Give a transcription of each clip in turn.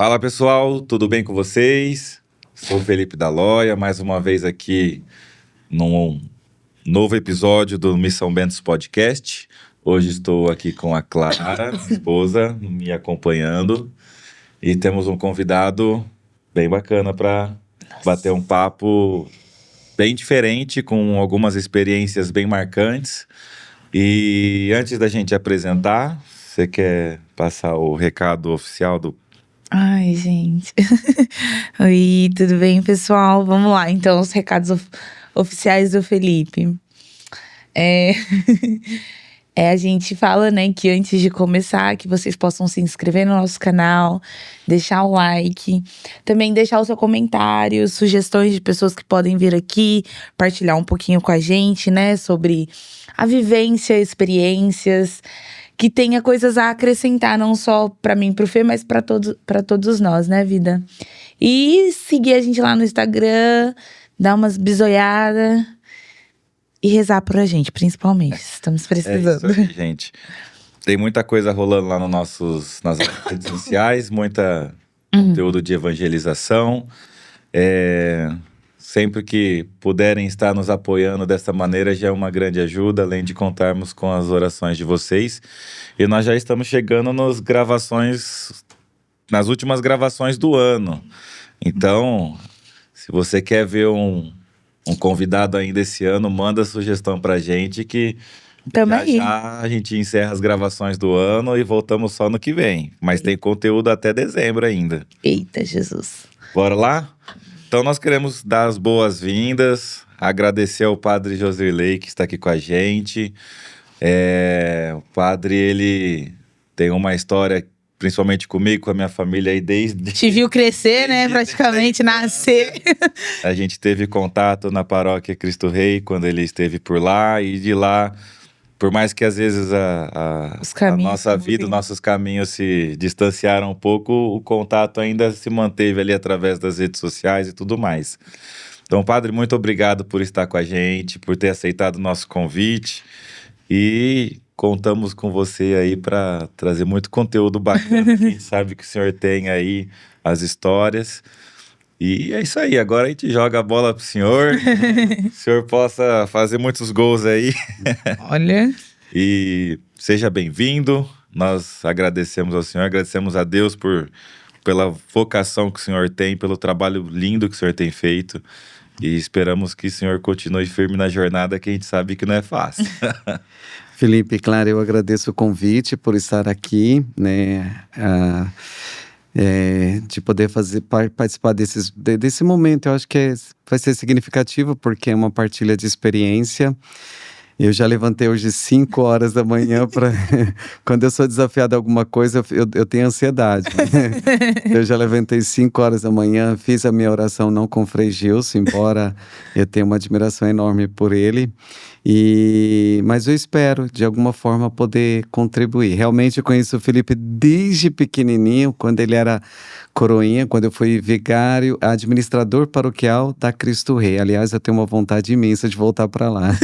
Fala pessoal, tudo bem com vocês? Sou o Felipe D'Aloia, mais uma vez aqui num novo episódio do Missão Bentos Podcast. Hoje estou aqui com a Clara, esposa, me acompanhando. E temos um convidado bem bacana para bater um papo bem diferente, com algumas experiências bem marcantes. E antes da gente apresentar, você quer passar o recado oficial do... Ai, gente. Oi, tudo bem, pessoal? Vamos lá, então, os recados oficiais do Felipe. A gente fala, né, que antes de começar, que vocês possam se inscrever no nosso canal, deixar o like, também deixar o seu comentário, sugestões de pessoas que podem vir aqui, partilhar um pouquinho com a gente, né, sobre a vivência, experiências, que tenha coisas a acrescentar, não só pra mim e pro Fê, mas pra todos nós, né, vida? E seguir a gente lá no Instagram, dar umas bisoiadas. E rezar pra gente, principalmente. Estamos precisando. É isso aí, gente. Tem muita coisa rolando lá nas redes sociais, muita conteúdo de evangelização. Sempre que puderem estar nos apoiando dessa maneira já é uma grande ajuda, além de contarmos com as orações de vocês. E nós já estamos chegando nas últimas gravações do ano. Então, se você quer ver um convidado ainda esse ano, manda sugestão pra gente que já a gente encerra as gravações do ano e voltamos só no que vem. Mas tem conteúdo até dezembro ainda. Eita, Jesus. Bora lá? Então nós queremos dar as boas-vindas, agradecer ao Padre Josilei que está aqui com a gente. O Padre, ele tem uma história, principalmente comigo, com a minha família aí desde... Te viu crescer, né? Praticamente nascer. A gente teve contato na paróquia Cristo Rei quando ele esteve por lá, e de lá, por mais que às vezes a nossa vida, nossos caminhos se distanciaram um pouco, o contato ainda se manteve ali através das redes sociais e tudo mais. Então, Padre, muito obrigado por estar com a gente, por ter aceitado o nosso convite, e contamos com você aí para trazer muito conteúdo bacana. Quem sabe que o senhor tem aí as histórias. E é isso aí, agora a gente joga a bola pro senhor. O senhor possa fazer muitos gols aí. Olha. E seja bem-vindo. Nós agradecemos ao senhor, agradecemos a Deus pela vocação que o senhor tem, pelo trabalho lindo que o senhor tem feito. E esperamos que o senhor continue firme na jornada, que a gente sabe que não é fácil. Felipe, claro, eu agradeço o convite por estar aqui, né? De poder participar desse momento. Eu acho que vai ser significativo, porque é uma partilha de experiência. Eu já levantei hoje 5 horas da manhã para... Quando eu sou desafiado a alguma coisa, eu tenho ansiedade. Eu já levantei 5 horas da manhã, fiz a minha oração não com o Frei Gilson, embora eu tenha uma admiração enorme por ele. Mas eu espero, de alguma forma, poder contribuir. Realmente eu conheço o Felipe desde pequenininho, quando ele era coroinha, quando eu fui vigário, administrador paroquial da Cristo Rei. Aliás, eu tenho uma vontade imensa de voltar para lá.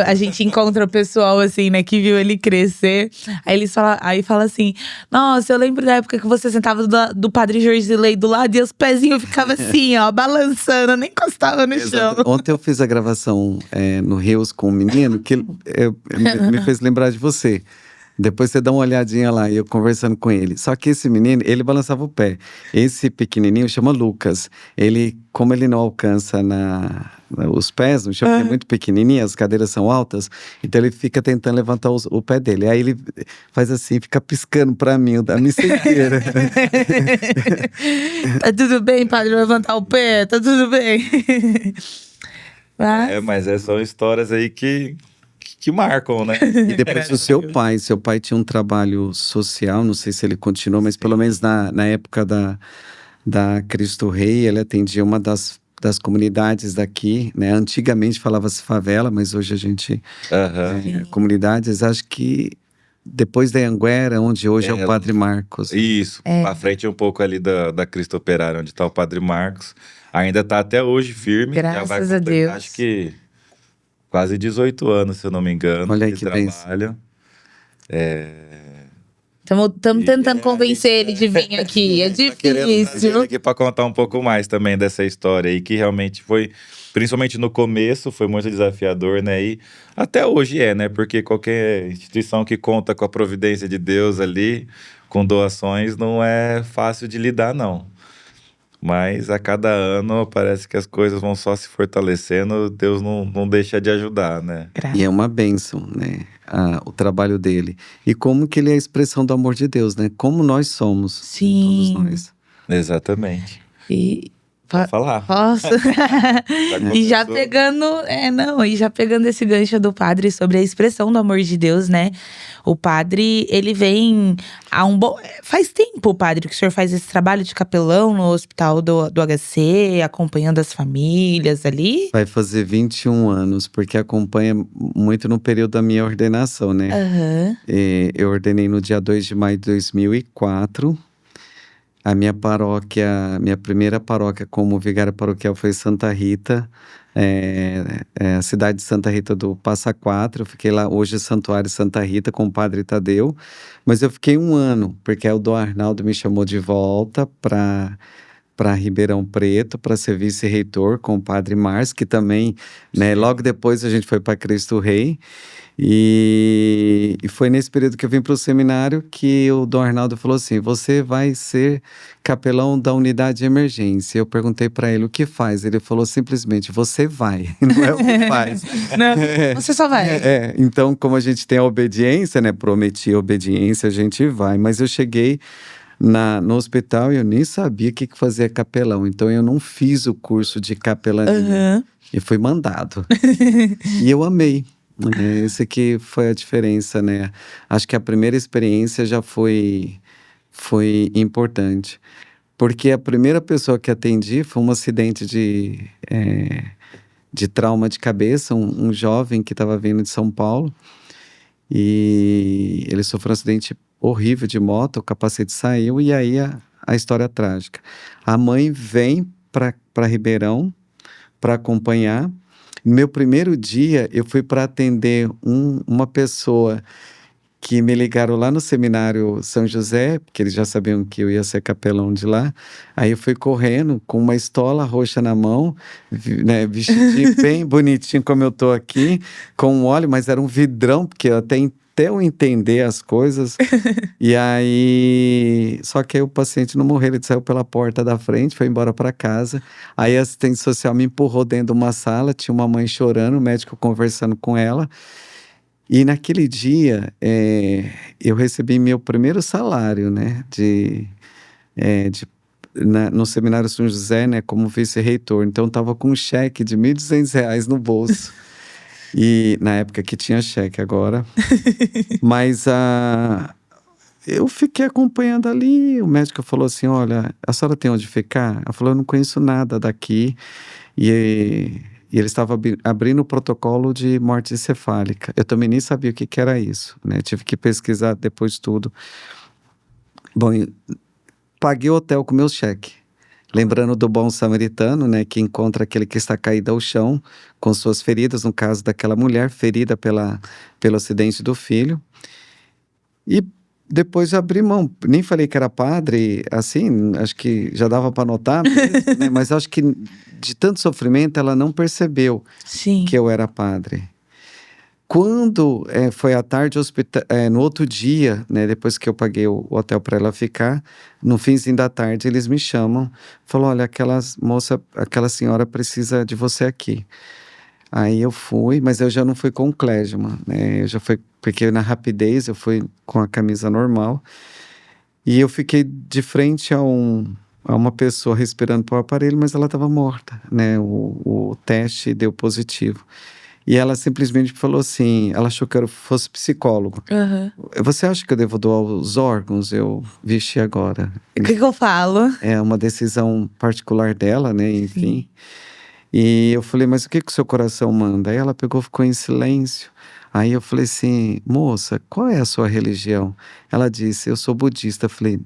A gente encontra o pessoal assim, né, que viu ele crescer. Aí fala assim: nossa, eu lembro da época que você sentava do Padre Josilei do lado e os pezinhos ficavam assim, ó, balançando, nem encostava no chão. Ontem eu fiz a gravação no Rios com um menino que me fez lembrar de você. Depois você dá uma olhadinha lá, eu conversando com ele. Só que esse menino, ele balançava o pé. Esse pequenininho chama Lucas. Como ele não alcança os pés no chão, porque é muito pequenininho, as cadeiras são altas, então ele fica tentando levantar o pé dele. Aí ele faz assim, fica piscando pra mim, a missa inteira. Tá tudo bem, padre, levantar o pé? Tá tudo bem. Mas são histórias aí que marcam, né? E depois o seu pai tinha um trabalho social, não sei se ele continuou, mas pelo menos na época da Cristo Rei, ele atendia uma das comunidades daqui, né? Antigamente falava-se favela, mas hoje a gente... comunidades, acho que depois da Anguera, onde hoje é o Padre Marcos. Isso, à frente um pouco ali da Cristo Operária, onde está o Padre Marcos. Ainda está até hoje firme. Graças a Deus. Acho que quase 18 anos, se eu não me engano. Olha aí que trabalho. Estamos tentando convencer ele de vir aqui. É difícil. Tá aqui para contar um pouco mais também dessa história aí, que realmente foi, principalmente no começo, foi muito desafiador, né? E até hoje né? Porque qualquer instituição que conta com a providência de Deus ali, com doações, não é fácil de lidar, não. Mas a cada ano parece que as coisas vão só se fortalecendo, Deus não deixa de ajudar, né? E é uma bênção, né? O trabalho dele. E como que ele é a expressão do amor de Deus, né? Como nós somos. Sim. Todos nós. Exatamente. E Pode falar. Posso? E já pegando, e já pegando esse gancho do padre sobre a expressão do amor de Deus, né? O padre, ele vem há faz tempo, padre, que o senhor faz esse trabalho de capelão no hospital do HC, acompanhando as famílias ali? Vai fazer 21 anos, porque acompanha muito no período da minha ordenação, né? Uhum. Eu ordenei no dia 2 de maio de 2004. A minha paróquia, minha primeira paróquia como vigário paroquial foi Santa Rita, a cidade de Santa Rita do Passa Quatro. Eu fiquei lá, hoje Santuário Santa Rita, com o padre Tadeu. Mas eu fiquei 1 ano, porque o Dom Arnaldo me chamou de volta para Ribeirão Preto, para ser vice-reitor com o padre Márcio, que também, né, logo depois a gente foi para Cristo Rei. E foi nesse período que eu vim para o seminário que o Dom Arnaldo falou assim: você vai ser capelão da unidade de emergência. Eu perguntei para ele o que faz. Ele falou simplesmente: você vai, não é o que faz. Não, você só vai. Então, como a gente tem a obediência, né? Prometi a obediência, a gente vai. Mas eu cheguei no hospital e eu nem sabia o que fazer capelão. Então, eu não fiz o curso de capelania. E fui mandado. E eu amei. Esse aqui foi a diferença, né? Acho que a primeira experiência já foi importante. Porque a primeira pessoa que atendi foi um acidente de trauma de cabeça, um jovem que estava vindo de São Paulo. E ele sofreu um acidente horrível de moto, o capacete saiu e aí a história trágica. A mãe vem para Ribeirão para acompanhar. No meu primeiro dia, eu fui para atender uma pessoa que me ligaram lá no seminário São José, porque eles já sabiam que eu ia ser capelão de lá. Aí eu fui correndo com uma estola roxa na mão, né, vestidinho bem bonitinho como eu tô aqui, com um óleo, mas era um vidrão, porque até eu entender as coisas. E aí, só que aí o paciente não morreu, ele saiu pela porta da frente, foi embora para casa. Aí a assistente social me empurrou dentro de uma sala, tinha uma mãe chorando, o médico conversando com ela. E naquele dia, eu recebi meu primeiro salário, né, no Seminário São José, né, como vice-reitor. Então, eu estava com um cheque de R$ 1.200 no bolso. E na época que tinha cheque, agora. Mas eu fiquei acompanhando ali. O médico falou assim: olha, a senhora tem onde ficar? Ela falou: eu não conheço nada daqui. E ele estava abrindo o protocolo de morte encefálica. Eu também nem sabia o que era isso, né? Tive que pesquisar depois de tudo. Bom, paguei o hotel com meu cheque. Lembrando do bom samaritano, né, que encontra aquele que está caído ao chão, com suas feridas, no caso daquela mulher, ferida pelo acidente do filho. E depois abri mão, nem falei que era padre, assim, acho que já dava para notar mesmo, né, mas acho que de tanto sofrimento ela não percebeu que eu era padre. Quando foi à tarde, no outro dia, né, depois que eu paguei o hotel para ela ficar, no finzinho da tarde eles me chamam, falou: olha, aquela senhora precisa de você aqui. Aí eu fui, mas eu já não fui com o clésima, né, eu já fui, porque na rapidez eu fui com a camisa normal, e eu fiquei de frente a uma pessoa respirando para o aparelho, mas ela estava morta, né, o teste deu positivo. E ela simplesmente falou assim, ela achou que eu fosse psicólogo. Você acha que eu devo doar os órgãos? Eu, vixe, agora. O que eu falo? É uma decisão particular dela, né, enfim. Sim. E eu falei: mas o que o seu coração manda? Aí ela pegou, ficou em silêncio. Aí eu falei assim: moça, qual é a sua religião? Ela disse: eu sou budista. Eu falei: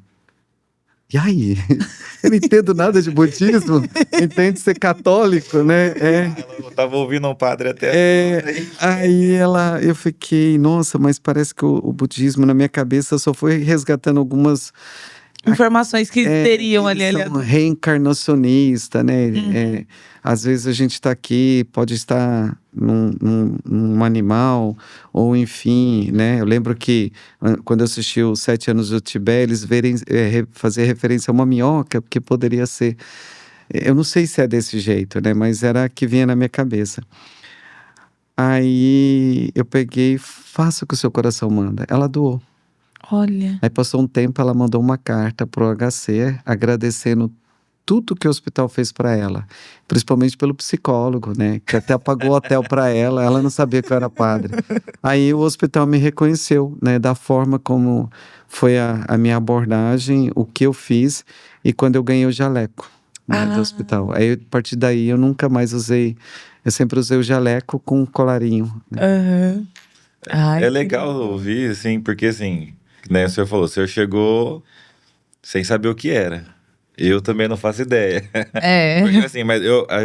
E aí? Eu não entendo nada de budismo, entendo ser católico, né? Eu tava ouvindo um padre até. Aí eu fiquei, nossa, mas parece que o budismo na minha cabeça só foi resgatando algumas informações que teriam ali. São reencarnacionista, né? Às vezes a gente está aqui, pode estar num animal, ou enfim, né? Eu lembro que quando eu assisti os 7 anos do Tibete, eles fazer referência a uma minhoca, porque poderia ser. Eu não sei se é desse jeito, né? Mas era que vinha na minha cabeça. Aí eu peguei, faça o que o seu coração manda. Ela doou. Olha. Aí passou um tempo, ela mandou uma carta pro HC agradecendo tudo que o hospital fez para ela, principalmente pelo psicólogo, né? Que até pagou o hotel para ela não sabia que eu era padre. Aí o hospital me reconheceu, né? Da forma como foi a minha abordagem, o que eu fiz e quando eu ganhei o jaleco, né, do hospital. Aí a partir daí eu nunca mais usei, eu sempre usei o jaleco com um colarinho. Né? É legal ouvir, assim, porque assim, né, o senhor falou, o senhor chegou sem saber o que era. Eu também não faço ideia. Porque assim, mas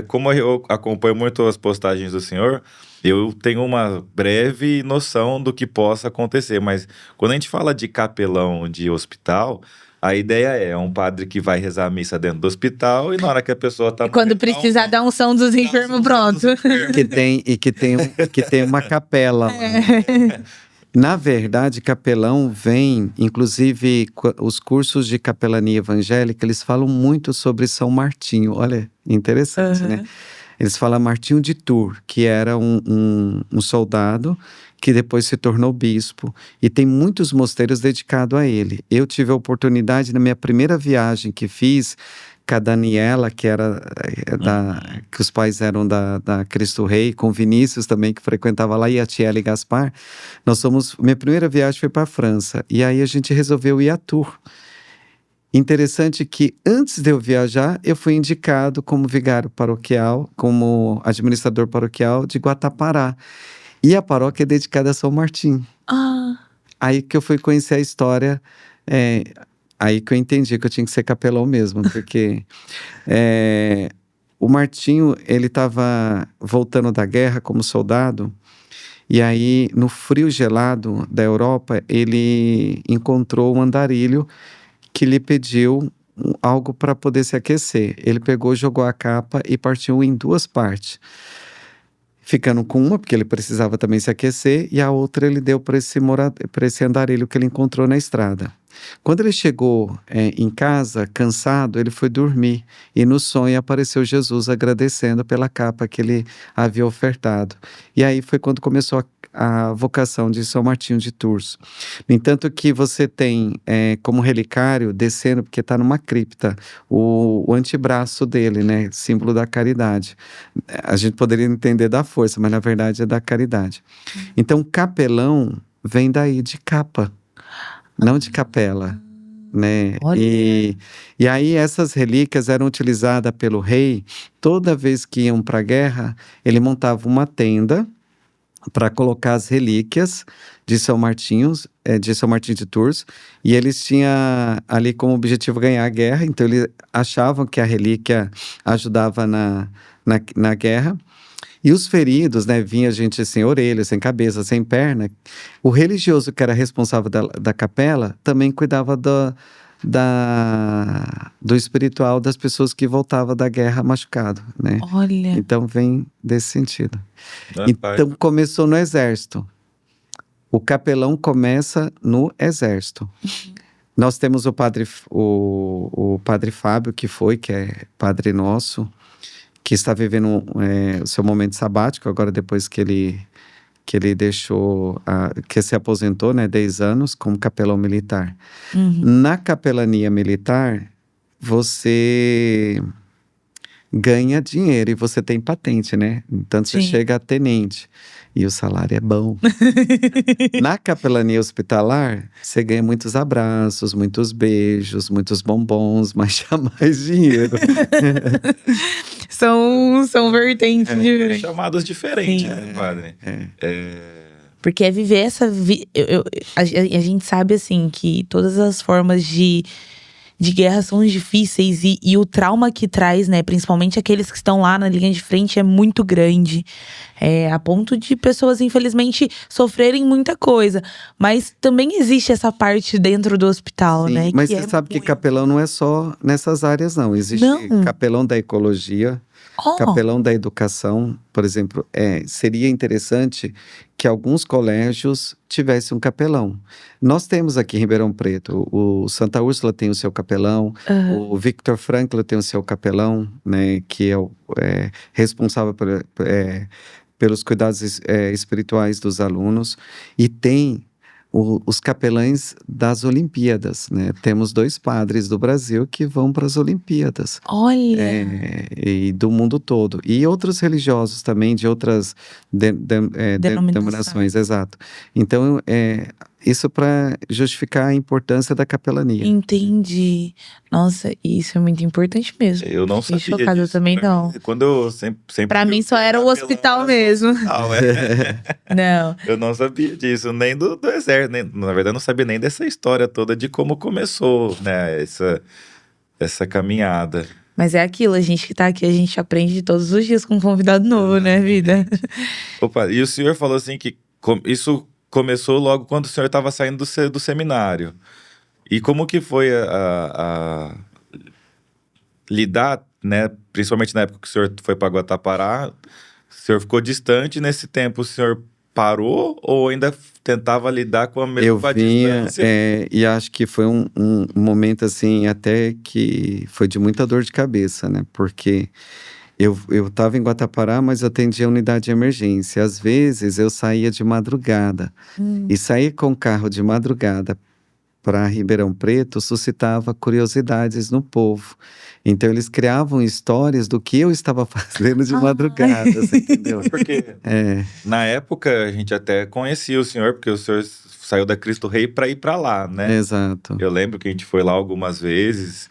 como eu acompanho muito as postagens do senhor, eu tenho uma breve noção do que possa acontecer. Mas quando a gente fala de capelão de hospital, a ideia é um padre que vai rezar a missa dentro do hospital e na hora que a pessoa tá... E quando precisar dar unção dos enfermos, pronto. Que tem uma capela. Na verdade, capelão vem, inclusive os cursos de capelania evangélica, eles falam muito sobre São Martinho. Olha, interessante, né? Eles falam Martinho de Tours, que era um soldado que depois se tornou bispo. E tem muitos mosteiros dedicados a ele. Eu tive a oportunidade, na minha primeira viagem que fiz, com a Daniela, que era que os pais eram da Cristo Rei, com Vinícius também, que frequentava lá, e a Tiele Gaspar. Minha primeira viagem foi para a França, e aí a gente resolveu ir a Tours. Interessante que antes de eu viajar, eu fui indicado como vigário paroquial, como administrador paroquial de Guatapará. E a paróquia é dedicada a São Martinho. Aí que eu fui conhecer a história... Aí que eu entendi que eu tinha que ser capelão mesmo, porque o Martinho, ele estava voltando da guerra como soldado, e aí, no frio gelado da Europa, ele encontrou um andarilho que lhe pediu algo para poder se aquecer. Ele pegou, jogou a capa e partiu em 2 partes. Ficando com uma, porque ele precisava também se aquecer, e a outra ele deu para esse andarilho que ele encontrou na estrada. Quando ele chegou em casa, cansado, ele foi dormir. E no sonho apareceu Jesus agradecendo pela capa que ele havia ofertado. E aí foi quando começou a vocação de São Martinho de Tours. No entanto que você tem como relicário, descendo, porque está numa cripta, o antebraço dele, né? Símbolo da caridade. A gente poderia entender da força, mas na verdade é da caridade. Então, capelão vem daí, de capa. Não de capela, né? E aí essas relíquias eram utilizadas pelo rei. Toda vez que iam para a guerra, ele montava uma tenda para colocar as relíquias de São Martinho de Tours, e eles tinham ali como objetivo ganhar a guerra. Então eles achavam que a relíquia ajudava na guerra. E os feridos, né, vinha gente sem orelha, sem cabeça, sem perna. O religioso que era responsável da capela também cuidava do espiritual das pessoas que voltavam da guerra machucado, né? Olha. Então vem desse sentido. Então começou no exército. O capelão começa no exército. Nós temos o padre Fábio, que é padre nosso, que está vivendo o seu momento sabático, agora depois que ele deixou, que se aposentou, né, 10 anos, como capelão militar. Na capelania militar, você ganha dinheiro e você tem patente, né? Então você chega a tenente e o salário é bom. Na capelania hospitalar, você ganha muitos abraços, muitos beijos, muitos bombons, mas jamais dinheiro. São vertentes diferentes. Chamados diferentes, né, padre? Porque é viver essa vida. A gente sabe, assim, que todas as formas de de guerra são difíceis e o trauma que traz, né? Principalmente aqueles que estão lá na linha de frente é muito grande. A ponto de pessoas, infelizmente, sofrerem muita coisa. Mas também existe essa parte dentro do hospital, Sim, né? mas você sabe que capelão não é só nessas áreas, não. Existe capelão da ecologia, capelão da educação, por exemplo. Seria interessante que alguns colégios tivessem um capelão. Nós temos aqui em Ribeirão Preto, o Santa Úrsula tem o seu capelão, o Victor Frankl tem o seu capelão, né, que é responsável pelos cuidados espirituais dos alunos, e tem os capelães das Olimpíadas, né? Temos 2 padres do Brasil que vão para as Olimpíadas. Olha! E do mundo todo. E outros religiosos também, de outras denominações, exato. Então, isso para justificar a importância da capelania. Entendi. Nossa, isso é muito importante mesmo. Eu não sabia chocada disso. também, não. Quando eu sempre pra mim só era o hospital mesmo. Não. Eu não sabia disso, nem do exército. Na verdade, eu não sabia nem dessa história toda de como começou, né, essa caminhada. Mas é aquilo, a gente que tá aqui, a gente aprende todos os dias com um convidado novo, né, vida? Opa, e o senhor falou assim que isso começou logo quando o senhor estava saindo do seminário. E como que foi a lidar, né? Principalmente na época que o senhor foi para Guatapará, o senhor ficou distante. Nesse tempo, o senhor parou ou ainda tentava lidar com a mesma distância? E acho que foi um momento assim, até que foi de muita dor de cabeça, né? Porque eu estava em Guatapará, mas eu atendia a unidade de emergência. Às vezes eu saía de madrugada. E sair com o carro de madrugada para Ribeirão Preto suscitava curiosidades no povo. Então eles criavam histórias do que eu estava fazendo de madrugada, você entendeu? Porque na época a gente até conhecia o senhor, porque o senhor saiu da Cristo Rei para ir para lá, né? Exato. Eu lembro que a gente foi lá algumas vezes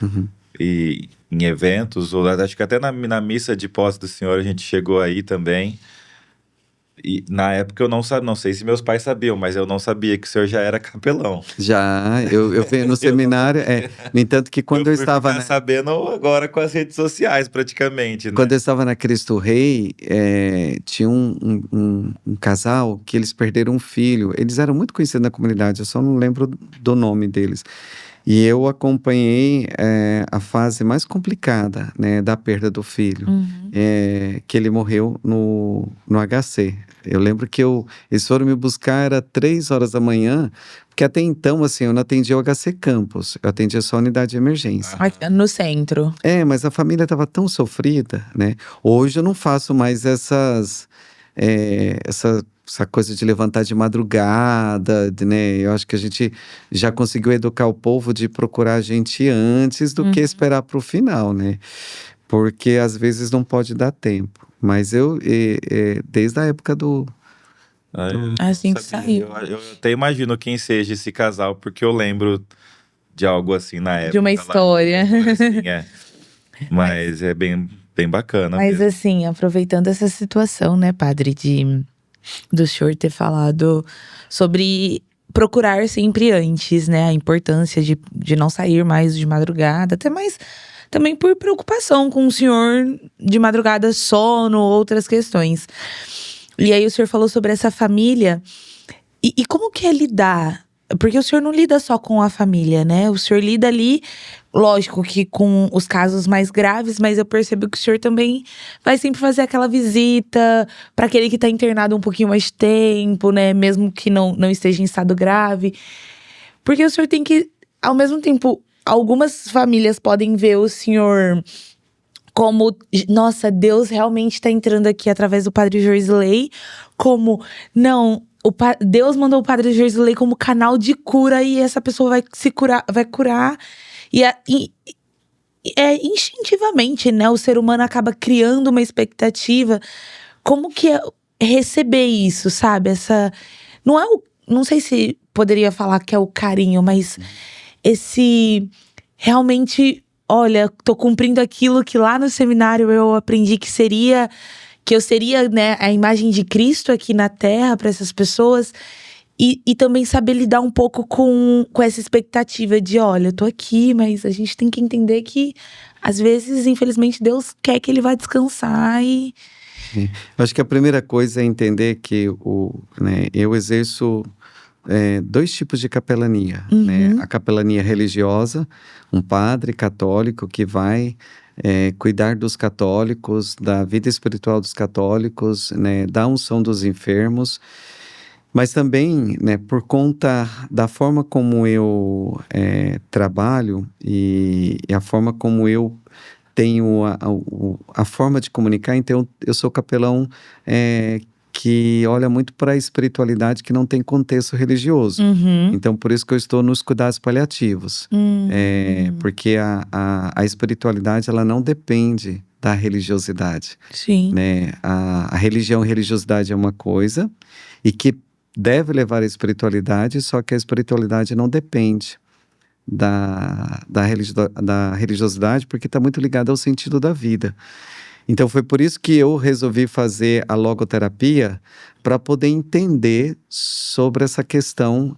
e em eventos, ou acho que até na missa de posse do senhor a gente chegou aí também. E na época eu não sei se meus pais sabiam, mas eu não sabia que o senhor já era capelão. Já, eu venho no seminário, no entanto que quando eu estava... sabendo agora com as redes sociais, praticamente, né? Quando eu estava na Cristo Rei, tinha um casal que eles perderam um filho. Eles eram muito conhecidos na comunidade, eu só não lembro do nome deles. E eu acompanhei a fase mais complicada, né, da perda do filho, que ele morreu no HC. Eu lembro que eles foram me buscar, era 3 horas da manhã, porque até então, assim, eu não atendia o HC Campos, eu atendia só a unidade de emergência. No centro. Mas a família estava tão sofrida, né? Hoje eu não faço mais essa coisa de levantar de madrugada, né? Eu acho que a gente já conseguiu educar o povo de procurar a gente antes do que esperar para o final, né? Porque às vezes não pode dar tempo. Mas eu, desde a época assim que saiu. Eu até imagino quem seja esse casal, porque eu lembro de algo assim na época. De uma história. Lá, assim, Mas é bem bacana. Mas mesmo. assim, aproveitando essa situação, né, padre, do senhor ter falado sobre procurar sempre antes, né? A importância de não sair mais de madrugada, até mais também por preocupação com o senhor de madrugada, sono, outras questões. E aí o senhor falou sobre essa família. E como que é lidar? Porque o senhor não lida só com a família, né? O senhor lida ali, lógico que com os casos mais graves, mas eu percebo que o senhor também vai sempre fazer aquela visita para aquele que tá internado um pouquinho mais de tempo, né? Mesmo que não esteja em estado grave. Porque o senhor tem que, ao mesmo tempo, algumas famílias podem ver o senhor como, nossa, Deus realmente tá entrando aqui através do Padre Jorsilei, como, não, Deus mandou o Padre Jorsilei como canal de cura e essa pessoa vai curar. E instintivamente, né, o ser humano acaba criando uma expectativa. Como que é receber isso, sabe? Não sei se poderia falar que é o carinho, mas esse realmente, olha, tô cumprindo aquilo que lá no seminário eu aprendi que eu seria, né, a imagem de Cristo aqui na Terra para essas pessoas. E também saber lidar um pouco com essa expectativa de, olha, eu tô aqui, mas a gente tem que entender que, às vezes, infelizmente, Deus quer que ele vá descansar e… Eu acho que a primeira coisa é entender que eu exerço 2 tipos de capelania, né? A capelania religiosa, um padre católico que vai cuidar dos católicos, da vida espiritual dos católicos, né? Da unção dos enfermos. Mas também, né, por conta da forma como eu trabalho e a forma como eu tenho a forma de comunicar, então eu sou capelão que olha muito para a espiritualidade que não tem contexto religioso. Então, por isso que eu estou nos cuidados paliativos. Porque a espiritualidade, ela não depende da religiosidade. Sim. Né? A religião e religiosidade é uma coisa e que deve levar à espiritualidade, só que a espiritualidade não depende da religiosidade, porque está muito ligada ao sentido da vida. Então foi por isso que eu resolvi fazer a logoterapia, para poder entender sobre essa questão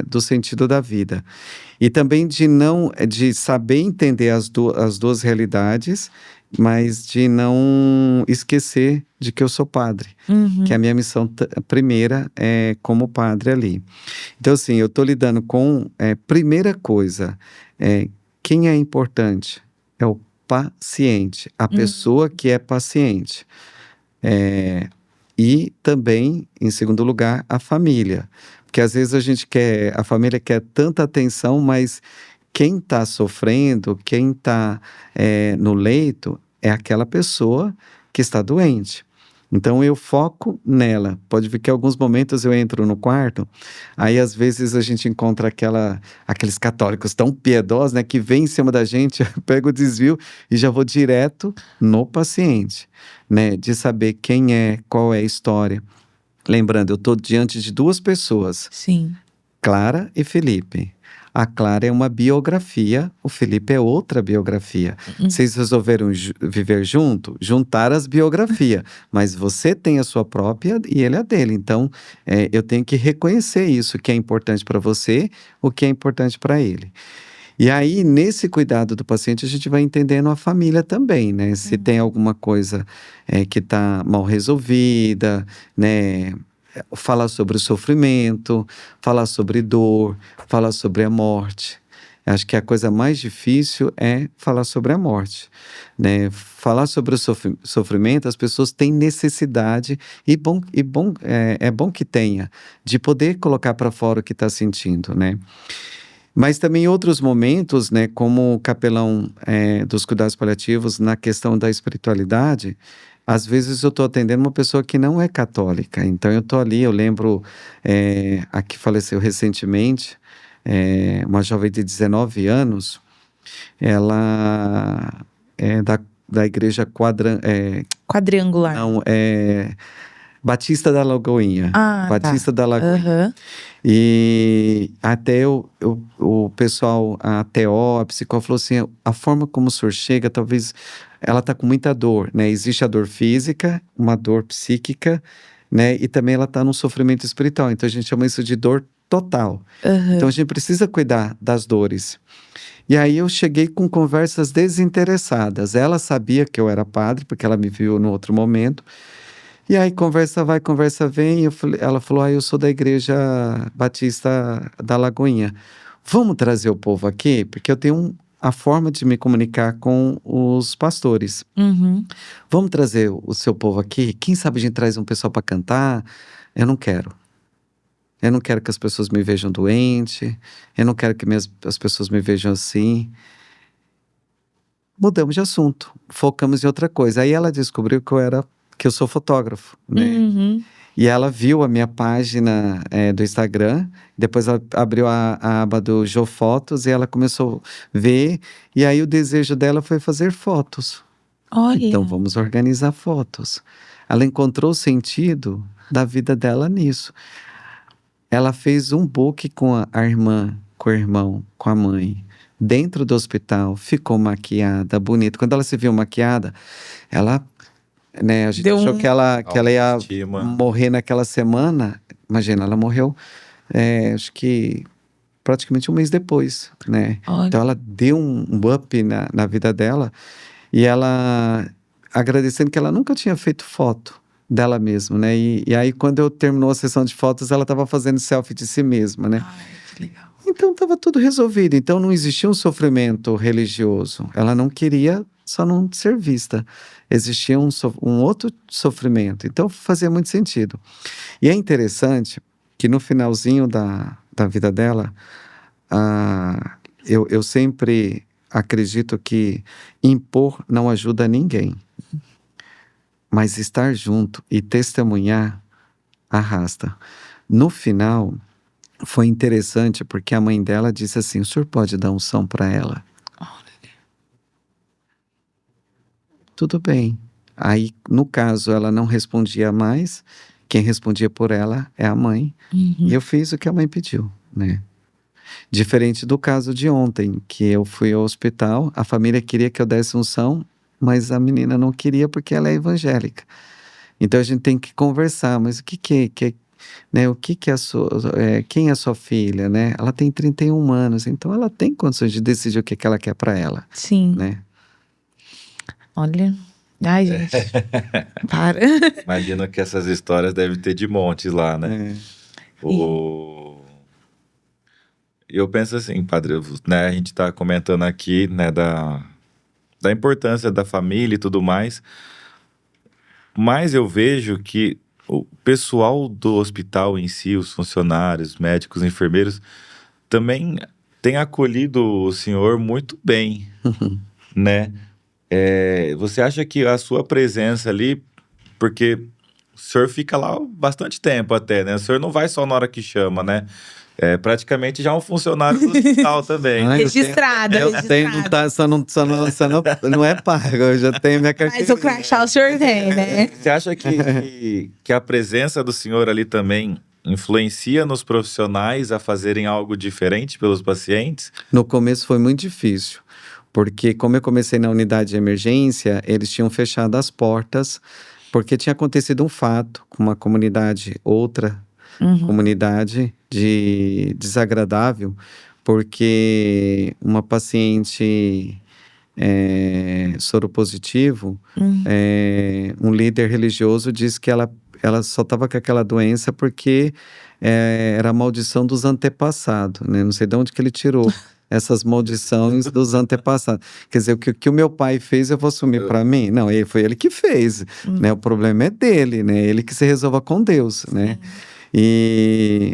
do sentido da vida. E também de saber entender as duas realidades, mas de não esquecer de que eu sou padre. Que a minha missão primeira é como padre ali. Então, assim, eu estou lidando com… primeira coisa, quem é importante? É o paciente, a pessoa que é paciente. E também, em segundo lugar, a família. Porque às vezes a família quer tanta atenção, mas quem está sofrendo, quem está no leito, é aquela pessoa que está doente. Então eu foco nela. Pode ver que em alguns momentos eu entro no quarto, aí às vezes a gente encontra aqueles católicos tão piedosos, né, que vem em cima da gente, pega o desvio e já vou direto no paciente, né, de saber quem é, qual é a história. Lembrando, eu estou diante de 2 pessoas. Sim. Clara e Felipe. A Clara é uma biografia, o Felipe é outra biografia. Vocês resolveram viver junto? Juntar as biografias. Mas você tem a sua própria e ele a dele. Então, eu tenho que reconhecer isso, o que é importante para você, o que é importante para ele. E aí, nesse cuidado do paciente, a gente vai entendendo a família também, né? Se tem alguma coisa que está mal resolvida, né? Falar sobre o sofrimento, falar sobre dor, falar sobre a morte. Acho que a coisa mais difícil é falar sobre a morte, né? Falar sobre o sofrimento, as pessoas têm necessidade, é bom que tenha, de poder colocar para fora o que está sentindo, né? Mas também em outros momentos, né, como capelão dos cuidados paliativos, na questão da espiritualidade, às vezes eu estou atendendo uma pessoa que não é católica. Então eu estou ali, eu lembro a que faleceu recentemente, uma jovem de 19 anos, ela é da igreja quadrangular. Não, Batista da Lagoinha. Batista da Lagoinha. E até o pessoal, a TO, a psicóloga, falou assim, a forma como o senhor chega, talvez ela está com muita dor, né? Existe a dor física, uma dor psíquica, né? E também ela está num sofrimento espiritual. Então a gente chama isso de dor total. Então a gente precisa cuidar das dores. E aí eu cheguei com conversas desinteressadas. Ela sabia que eu era padre, porque ela me viu no outro momento. E aí conversa vai, conversa vem, ela falou, eu sou da igreja Batista da Lagoinha. Vamos trazer o povo aqui? Porque eu tenho a forma de me comunicar com os pastores. Vamos trazer o seu povo aqui? Quem sabe a gente traz um pessoal para cantar? Eu não quero. Eu não quero que as pessoas me vejam doente. Eu não quero que as pessoas me vejam assim. Mudamos de assunto. Focamos em outra coisa. Aí ela descobriu que eu sou fotógrafo, né? E ela viu a minha página do Instagram, depois ela abriu a aba do Jô Fotos e ela começou a ver, e aí o desejo dela foi fazer fotos. Olha. Então vamos organizar fotos. Ela encontrou o sentido da vida dela nisso. Ela fez um book com a irmã, com o irmão, com a mãe, dentro do hospital, ficou maquiada, bonita. Quando ela se viu maquiada, ela… né, a gente achou que ela ia morrer naquela semana. Imagina, ela morreu acho que praticamente um mês depois, né? Olha. Então ela deu um up na vida dela, e ela agradecendo que ela nunca tinha feito foto dela mesma, né? E aí quando eu terminou a sessão de fotos, ela estava fazendo selfie de si mesma, né? Ai, que legal. Então estava tudo resolvido. Então não existia um sofrimento religioso. Ela não queria só não ser vista. Existia um outro sofrimento. Então fazia muito sentido. E é interessante que no finalzinho da vida dela, eu sempre acredito que impor não ajuda ninguém. Mas estar junto e testemunhar arrasta. No final, foi interessante porque a mãe dela disse assim: o senhor pode dar unção para ela? Tudo bem. Aí, no caso, ela não respondia mais. Quem respondia por ela é a mãe. E eu fiz o que a mãe pediu, né? Diferente do caso de ontem, que eu fui ao hospital, a família queria que eu desse unção, mas a menina não queria porque ela é evangélica. Então a gente tem que conversar, mas o que né, o que é a sua, quem é a sua filha, né? Ela tem 31 anos, então ela tem condições de decidir o que ela quer para ela. Sim. Né? Olha. Ai, gente. Para. Imagino que essas histórias devem ter de montes lá, né? Eu penso assim, padre, né? A gente tá comentando aqui, né, da importância da família e tudo mais. Mas eu vejo que o pessoal do hospital em si, os funcionários, médicos, enfermeiros, também tem acolhido o senhor muito bem, né? Você acha que a sua presença ali, porque o senhor fica lá bastante tempo até, né? O senhor não vai só na hora que chama, né? É praticamente já um funcionário do hospital também. Registrado. Eu tenho, não é pago, eu já tenho minha carteira. Mas o crachá o senhor tem, né? Você acha que a presença do senhor ali também influencia nos profissionais a fazerem algo diferente pelos pacientes? No começo foi muito difícil, porque como eu comecei na unidade de emergência, eles tinham fechado as portas, porque tinha acontecido um fato com uma comunidade, comunidade desagradável, porque uma paciente soropositivo, um líder religioso disse que ela só estava com aquela doença porque era a maldição dos antepassados, né? Não sei de onde que ele tirou essas maldições dos antepassados. Quer dizer, o que o meu pai fez, eu vou assumir para mim? Não, foi ele que fez, né? O problema é dele, né? Ele que se resolva com Deus, né?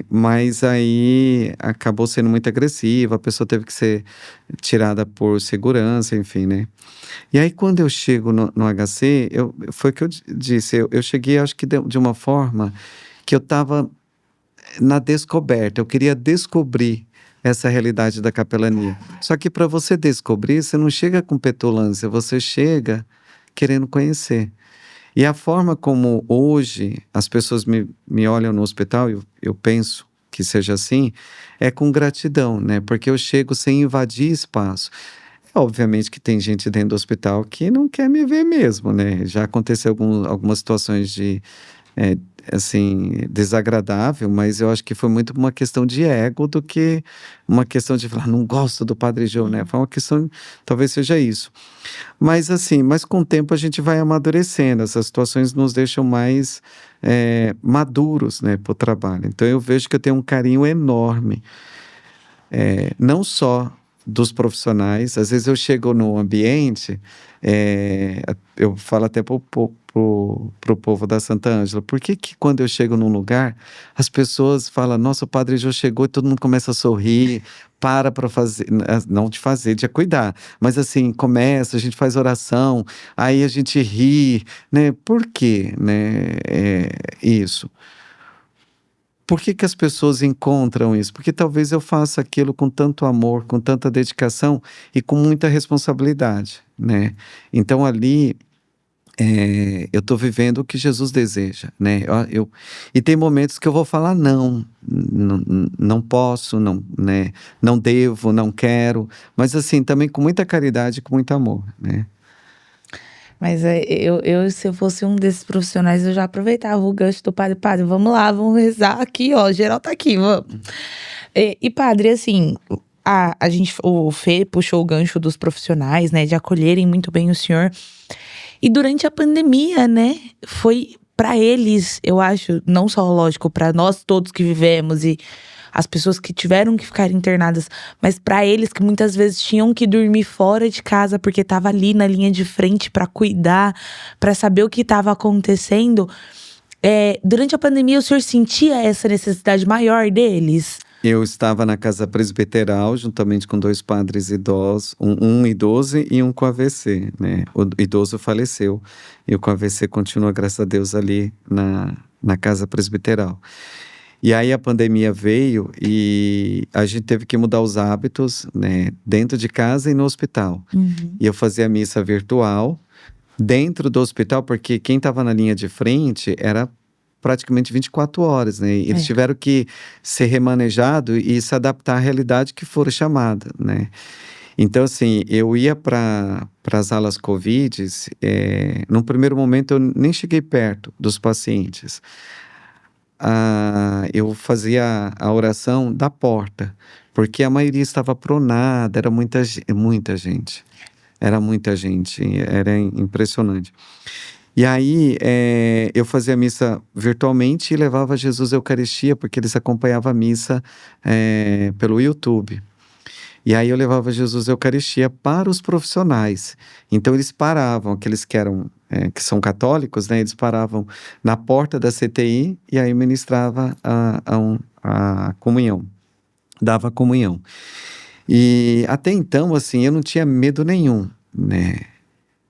Mas aí acabou sendo muito agressiva, a pessoa teve que ser tirada por segurança, enfim, né? E aí quando eu chego no HC, foi o que eu disse, eu cheguei, acho que de uma forma que eu estava na descoberta, eu queria descobrir essa realidade da capelania. Só que para você descobrir, você não chega com petulância, você chega querendo conhecer. E a forma como hoje as pessoas me olham no hospital, eu penso que seja assim, é com gratidão, né? Porque eu chego sem invadir espaço. Obviamente que tem gente dentro do hospital que não quer me ver mesmo, né? Já aconteceu algumas situações de, assim, desagradável, mas eu acho que foi muito uma questão de ego do que uma questão de falar, não gosto do Padre Jô, né? Foi uma questão, talvez seja isso. Mas assim, com o tempo a gente vai amadurecendo, essas situações nos deixam mais maduros, né, para o trabalho. Então eu vejo que eu tenho um carinho enorme, não só dos profissionais, às vezes eu chego no ambiente, eu falo até pro povo da Santa Ângela, por que quando eu chego num lugar, as pessoas falam, nossa, o Padre Jô chegou e todo mundo começa a sorrir, para fazer, não de fazer, de cuidar, mas assim, começa, a gente faz oração, aí a gente ri, né? Por quê, né? Isso. Por que as pessoas encontram isso? Porque talvez eu faça aquilo com tanto amor, com tanta dedicação e com muita responsabilidade, né? Então ali eu estou vivendo o que Jesus deseja, né? E tem momentos que eu vou falar não posso, não, né? Não devo, não quero, mas assim, também com muita caridade e com muito amor, né? Mas se eu fosse um desses profissionais, eu já aproveitava o gancho do padre. Padre, vamos lá, vamos rezar aqui, ó. Geral tá aqui, vamos. E padre, assim, o Fê puxou o gancho dos profissionais, né? De acolherem muito bem o senhor. E durante a pandemia, né? Foi pra eles, eu acho, não só, lógico, pra nós todos que vivemos e as pessoas que tiveram que ficar internadas, mas para eles que muitas vezes tinham que dormir fora de casa porque tava ali na linha de frente para cuidar, para saber o que estava acontecendo. Durante a pandemia, o senhor sentia essa necessidade maior deles? Eu estava na casa presbiteral, juntamente com 2 padres idosos, um idoso e um com AVC, né? O idoso faleceu e o com AVC continua, graças a Deus, ali na casa presbiteral. E aí a pandemia veio e a gente teve que mudar os hábitos, né, dentro de casa e no hospital. Uhum. E eu fazia missa virtual dentro do hospital, porque quem estava na linha de frente era praticamente 24 horas, né? Eles tiveram que ser remanejados e se adaptar à realidade que for chamada, né? Então, assim, eu ia para as alas Covid, num primeiro momento eu nem cheguei perto dos pacientes. Eu fazia a oração da porta, porque a maioria estava pronada, era muita gente. Era muita gente, era impressionante. E aí, eu fazia a missa virtualmente e levava Jesus à Eucaristia, porque eles acompanhavam a missa pelo YouTube. E aí eu levava Jesus à Eucaristia para os profissionais. Então eles paravam, aqueles que são católicos, né? Eles paravam na porta da CTI e aí ministrava a comunhão, dava a comunhão. E até então, assim, eu não tinha medo nenhum, né?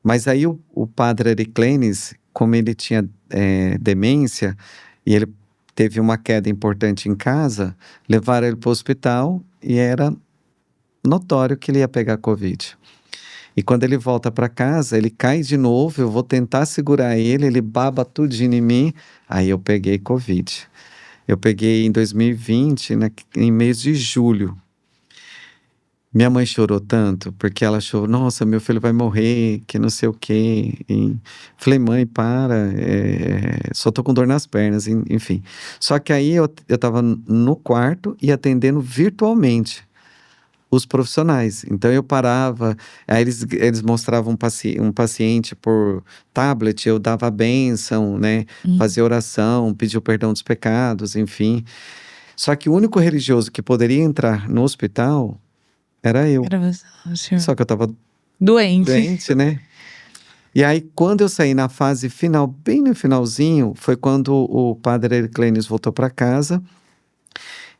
Mas aí o padre Ericlenes, como ele tinha demência e ele teve uma queda importante em casa, levaram ele para o hospital e era notório que ele ia pegar Covid. E quando ele volta para casa, ele cai de novo, eu vou tentar segurar ele baba tudinho em mim, aí eu peguei Covid. Eu peguei em 2020, em mês de julho. Minha mãe chorou tanto, porque ela achou, nossa, meu filho vai morrer, que não sei o quê. E falei, mãe, para, só tô com dor nas pernas, enfim. Só que aí eu tava no quarto e atendendo virtualmente os profissionais. Então eu parava, aí eles mostravam um paciente por tablet, eu dava a bênção, né? Fazia oração, pedia o perdão dos pecados, enfim. Só que o único religioso que poderia entrar no hospital era eu. Era você, o senhor. Só que eu tava doente, né? E aí, quando eu saí na fase final, bem no finalzinho, foi quando o padre Ericlenes voltou para casa.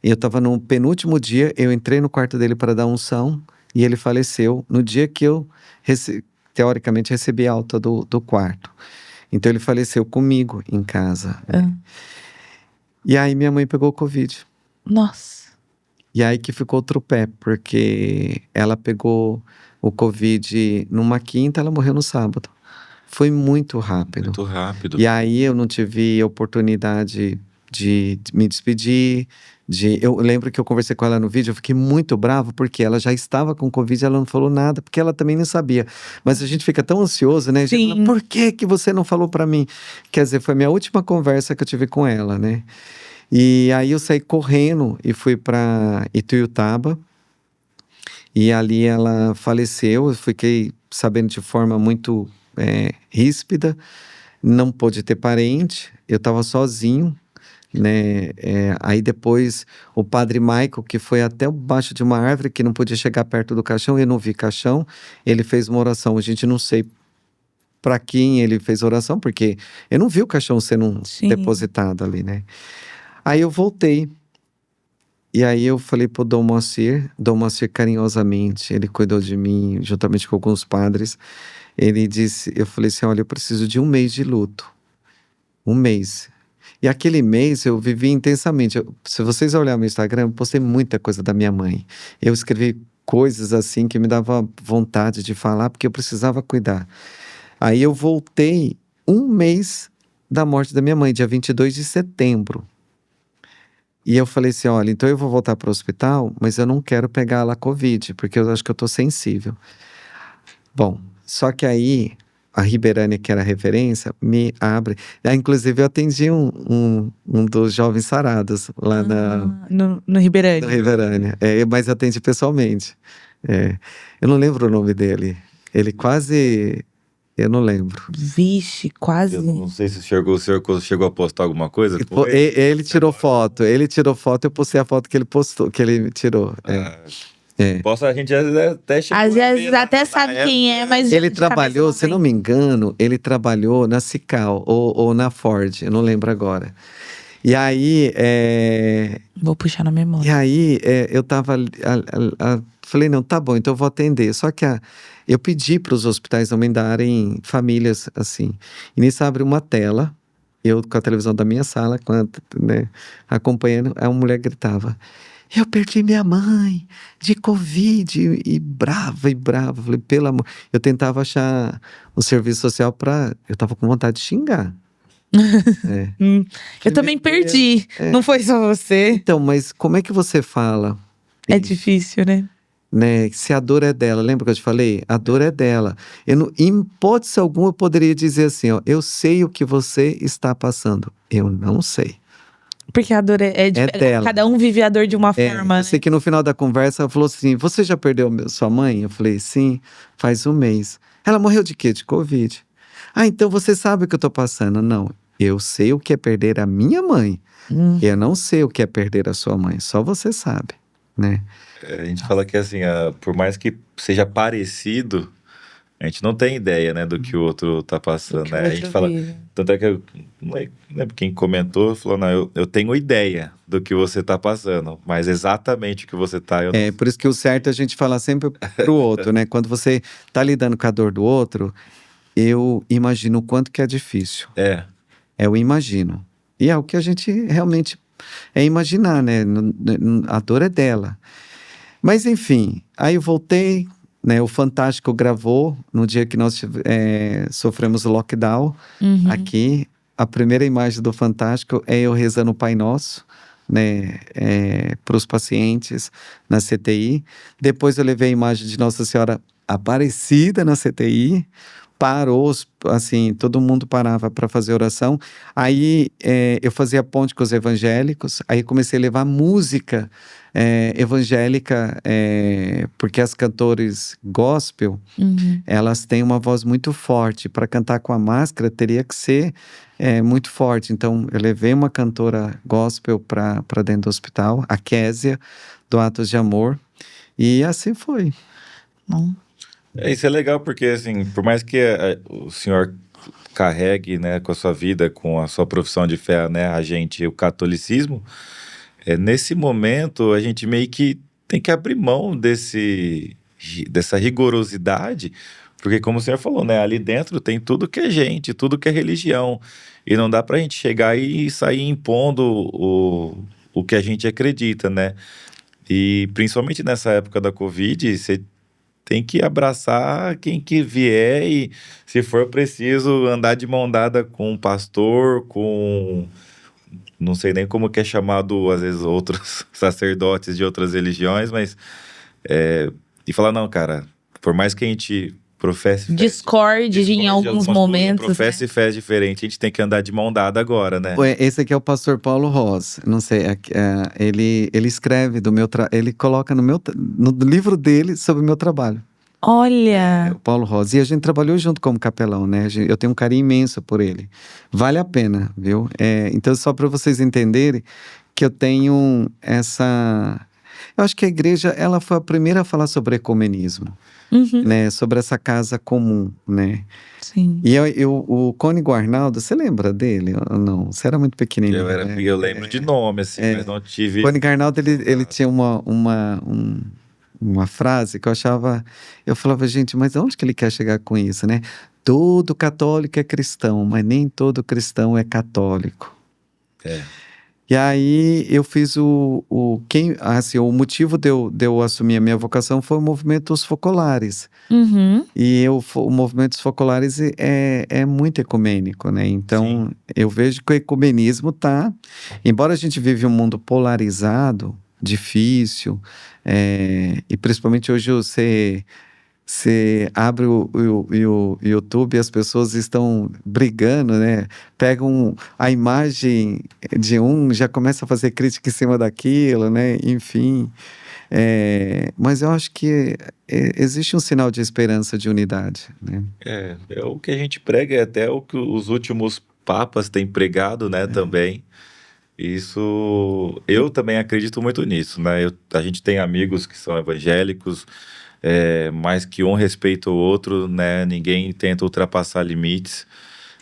Eu estava no penúltimo dia, eu entrei no quarto dele para dar unção e ele faleceu no dia que eu, teoricamente, recebi alta do quarto. Então, ele faleceu comigo em casa. E aí, minha mãe pegou Covid. Nossa. E aí que ficou outro pé, porque ela pegou o Covid numa quinta, ela morreu no sábado. Foi muito rápido. Muito rápido. E aí eu não tive oportunidade de me despedir. Eu lembro que eu conversei com ela no vídeo, eu fiquei muito bravo, porque ela já estava com Covid e ela não falou nada, porque ela também não sabia. Mas a gente fica tão ansioso, né? A gente fala, por que você não falou para mim? Quer dizer, foi a minha última conversa que eu tive com ela, né? E aí eu saí correndo e fui para Ituiutaba. E ali ela faleceu, eu fiquei sabendo de forma muito ríspida. Não pôde ter parente, eu estava sozinho, né? Aí depois o padre Michael, que foi até baixo de uma árvore, que não podia chegar perto do caixão, eu não vi caixão, ele fez uma oração. A gente não sei para quem ele fez oração, porque eu não vi o caixão sendo depositado ali, né? Aí eu voltei. E aí eu falei pro Dom Moacir carinhosamente, ele cuidou de mim, juntamente com alguns padres. Ele disse, eu falei assim, olha, eu preciso de 1 mês de luto. 1 mês. E aquele mês eu vivi intensamente. Se vocês olharem meu Instagram, eu postei muita coisa da minha mãe. Eu escrevi coisas assim que me dava vontade de falar, porque eu precisava cuidar. Aí eu voltei 1 mês da morte da minha mãe, dia 22 de setembro. E eu falei assim, olha, então eu vou voltar para o hospital, mas eu não quero pegar lá Covid, porque eu acho que eu tô sensível. Bom, só que aí a Ribeirânia, que era referência, me abre. Inclusive, eu atendi um dos jovens sarados lá no Ribeirânia. No Ribeirânia. Mas eu atendi pessoalmente. Eu não lembro o nome dele. Ele quase... Eu não lembro. Vixe, quase. Eu não sei se o senhor chegou a postar alguma coisa. Ele tirou foto. Eu postei a foto que ele postou, que ele tirou. A gente até chegou às vezes até sabe quem é, mas ele trabalhou, se não me engano, ele trabalhou na Cical ou na Ford, eu não lembro agora. E aí, vou puxar na memória. E aí, eu tava, falei, não, tá bom, então eu vou atender. Só que eu pedi para os hospitais não me darem famílias assim. E nisso abre uma tela, eu com a televisão da minha sala, né, acompanhando, aí uma mulher gritava: eu perdi minha mãe de Covid, e brava. Falei, pelo amor. Eu tentava achar o serviço social eu tava com vontade de xingar. Eu também perdi. Não foi só você. Então, mas como é que você fala? É difícil, né? Se a dor é dela, lembra que eu te falei? A dor é dela. Em hipótese alguma, eu poderia dizer assim, ó, eu sei o que você está passando. Eu não sei. Porque a dor é dela. Cada um vive a dor de uma forma. Eu sei que no final da conversa ela falou assim: você já perdeu sua mãe? Eu falei, sim, faz um mês. Ela morreu de quê? De Covid. Então você sabe o que eu tô passando. Não, eu sei o que é perder a minha mãe. Eu não sei o que é perder a sua mãe. Só você sabe, né? A gente fala que assim, por mais que seja parecido, a gente não tem ideia, né, do que o outro tá passando, né? A gente fala, tanto é que eu não lembro quem comentou, falou, não, eu tenho ideia do que você tá passando, mas exatamente o que você tá, eu não sei. Por isso que o certo é a gente falar sempre pro outro, né? Quando você tá lidando com a dor do outro, eu imagino o quanto que é difícil. Eu imagino. E é o que a gente realmente imaginar, né? A dor é dela. Mas enfim, aí eu voltei, né? O Fantástico gravou no dia que nós sofremos o lockdown aqui. A primeira imagem do Fantástico é eu rezando o Pai Nosso, né? Para os pacientes na CTI. Depois eu levei a imagem de Nossa Senhora Aparecida na CTI. Parou, assim, todo mundo parava para fazer oração. Aí eu fazia ponte com os evangélicos, aí comecei a levar música evangélica, porque as cantores gospel, elas têm uma voz muito forte. Para cantar com a máscara, teria que ser muito forte. Então, eu levei uma cantora gospel para dentro do hospital, a Késia, do Atos de Amor, e assim foi. Isso é legal porque, assim, por mais que o senhor carregue, né, com a sua vida, com a sua profissão de fé, né, o catolicismo, nesse momento a gente meio que tem que abrir mão dessa rigorosidade, porque como o senhor falou, né, ali dentro tem tudo que é gente, tudo que é religião, e não dá pra gente chegar e sair impondo o que a gente acredita, né? E principalmente nessa época da Covid, você tem que abraçar quem que vier e, se for preciso, andar de mão dada com um pastor, com... Não sei nem como que é chamado, às vezes, outros sacerdotes de outras religiões, mas... E falar, não, cara, por mais que a gente professe... Discorde em alguns momentos. Professe fé diferente, a gente tem que andar de mão dada agora, né? Esse aqui é o pastor Paulo Ross. Não sei, ele escreve ele coloca no livro dele sobre o meu trabalho. Olha! O Paulo Ross. E a gente trabalhou junto como capelão, né? Eu tenho um carinho imenso por ele. Vale a pena, viu? Então, só para vocês entenderem que eu tenho eu acho que a igreja, ela foi a primeira a falar sobre ecumenismo, né? Sobre essa casa comum, né? Sim. E o Cônigo Arnaldo, você lembra dele ou não? Você era muito pequenininho. Eu lembro de nome, assim, mas não tive... O Cônigo Arnaldo, ele tinha uma frase que eu falava, gente, mas aonde que ele quer chegar com isso, né? Todo católico é cristão, mas nem todo cristão é católico. E aí eu fiz o motivo de eu assumir a minha vocação foi o movimento Os Focolares. E o movimento Os Focolares é muito ecumênico, né? Então, eu vejo que o ecumenismo embora a gente vive um mundo polarizado, difícil, e principalmente hoje você Você abre o YouTube e as pessoas estão brigando, né? Pegam a imagem de um, já começa a fazer crítica em cima daquilo, né? Enfim. Mas eu acho que existe um sinal de esperança, de unidade, né? É o que a gente prega, é até o que os últimos papas têm pregado, né, também. Isso, eu também acredito muito nisso, né? A gente tem amigos que são evangélicos, mas que um respeita o outro, né? Ninguém tenta ultrapassar limites.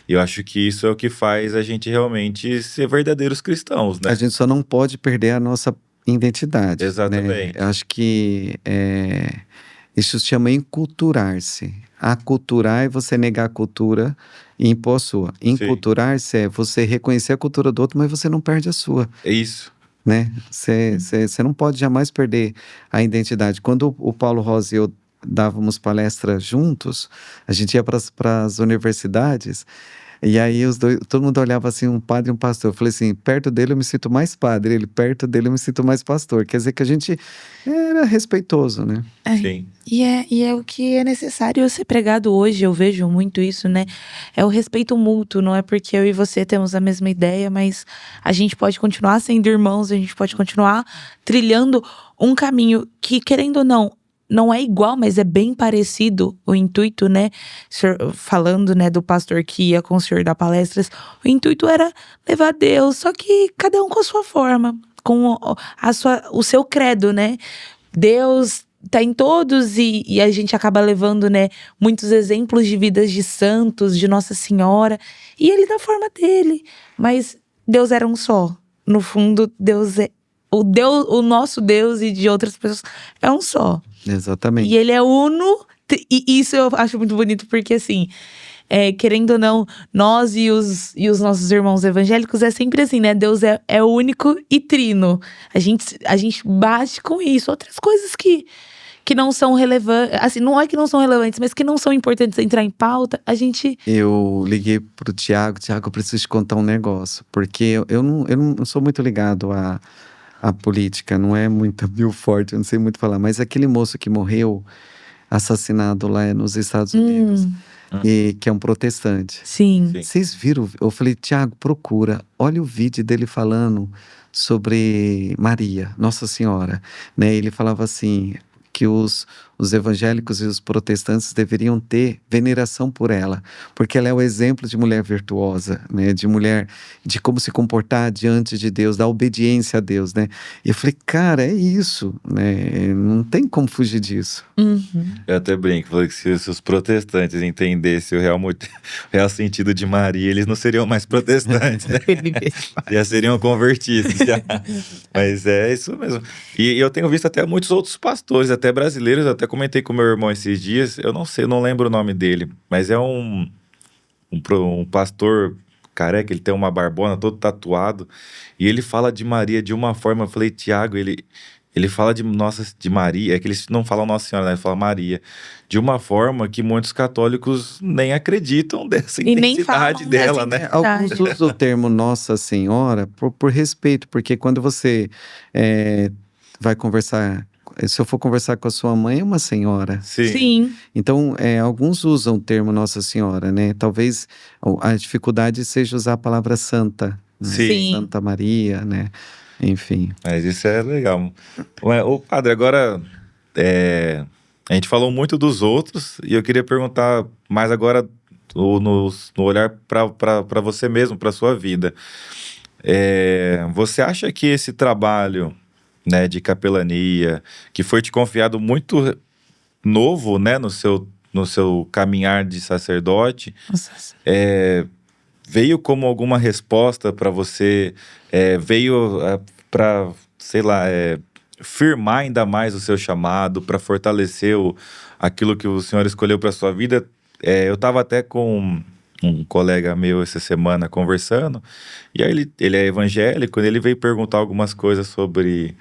E eu acho que isso é o que faz a gente realmente ser verdadeiros cristãos, A né? gente só não pode perder a nossa identidade, né? Eu Exatamente. acho que isso se chama enculturar-se. Aculturar é você negar a cultura e impor a sua. Sim, Enculturar-se é você reconhecer a cultura do outro, mas você não perde a sua, é isso. né? Você não pode jamais perder a identidade. Quando o Paulo Rosa e eu dávamos palestras juntos, a gente ia para as universidades. E aí os dois, todo mundo olhava assim, um padre e um pastor. Eu falei assim, perto dele eu me sinto mais padre, ele perto dele eu me sinto mais pastor. Quer dizer que a gente era respeitoso, né? Sim, E é o que é necessário ser pregado hoje, eu vejo muito isso, né? É o respeito mútuo, não é porque eu e você temos a mesma ideia, mas a gente pode continuar sendo irmãos, a gente pode continuar trilhando um caminho que, querendo ou não, não é igual, mas é bem parecido o intuito, né? Falando, né, do pastor que ia com o senhor dar palestras, o intuito era levar Deus, só que cada um com a sua forma, com o seu credo, né? Deus tá em todos e a gente acaba levando, né, muitos exemplos de vidas de santos, de Nossa Senhora, e ele da forma dele, mas Deus era um só. No fundo, Deus, o nosso Deus e de outras pessoas é um só. E Exatamente. ele é uno, e isso eu acho muito bonito, porque assim, querendo ou não, nós e os nossos irmãos evangélicos é sempre assim, né? Deus é único e trino. A gente bate com isso. Outras coisas que não são relevantes, assim, não é que não são relevantes, mas que não são importantes entrar em pauta, a gente… Eu liguei pro Tiago, eu preciso te contar um negócio, porque eu não sou muito ligado à política, não é muito mil forte, eu não sei muito falar, mas aquele moço que morreu assassinado lá nos Estados Unidos, e que é um protestante. Sim. sim. Vocês viram? Eu falei, Tiago, procura, olha o vídeo dele falando sobre Maria, Nossa Senhora, né? Ele falava assim, que os evangélicos e os protestantes deveriam ter veneração por ela, porque ela é o exemplo de mulher virtuosa, né? De mulher, de como se comportar diante de Deus, da obediência a Deus, né? E eu falei, cara, é isso, né? Não tem como fugir disso. Eu até brinco, falei que se os protestantes entendessem o real sentido de Maria, eles não seriam mais protestantes, né? Já seriam convertidos, já. Mas é isso mesmo. E eu tenho visto até muitos outros pastores, até brasileiros, eu até comentei com meu irmão esses dias, eu não sei, eu não lembro o nome dele, mas é um pastor careca, ele tem uma barbona, todo tatuado, e ele fala de Maria de uma forma, eu falei, Tiago, ele fala de Maria, é que eles não falam Nossa Senhora, né? Ele fala Maria, de uma forma que muitos católicos nem acreditam dessa E nem intensidade falam dela, dessa né? Alguns usam o termo Nossa Senhora por respeito, porque quando você vai conversar, se eu for conversar com a sua mãe, é uma senhora. Sim, Sim. Então, alguns usam o termo Nossa Senhora, né? Talvez a dificuldade seja usar a palavra santa, né? Sim. Santa Maria, né? Enfim. Mas isso é legal. Ô, padre, agora a gente falou muito dos outros e eu queria perguntar mais agora no olhar para você mesmo, para sua vida. Você acha que esse trabalho, né, de capelania, que foi te confiado muito novo, né, no seu caminhar de sacerdote, Nossa. veio como alguma resposta para você? Veio para, sei lá, firmar ainda mais o seu chamado, para fortalecer aquilo que o Senhor escolheu para sua vida? Eu estava até com um colega meu essa semana conversando, e aí ele é evangélico, e ele veio perguntar algumas coisas sobre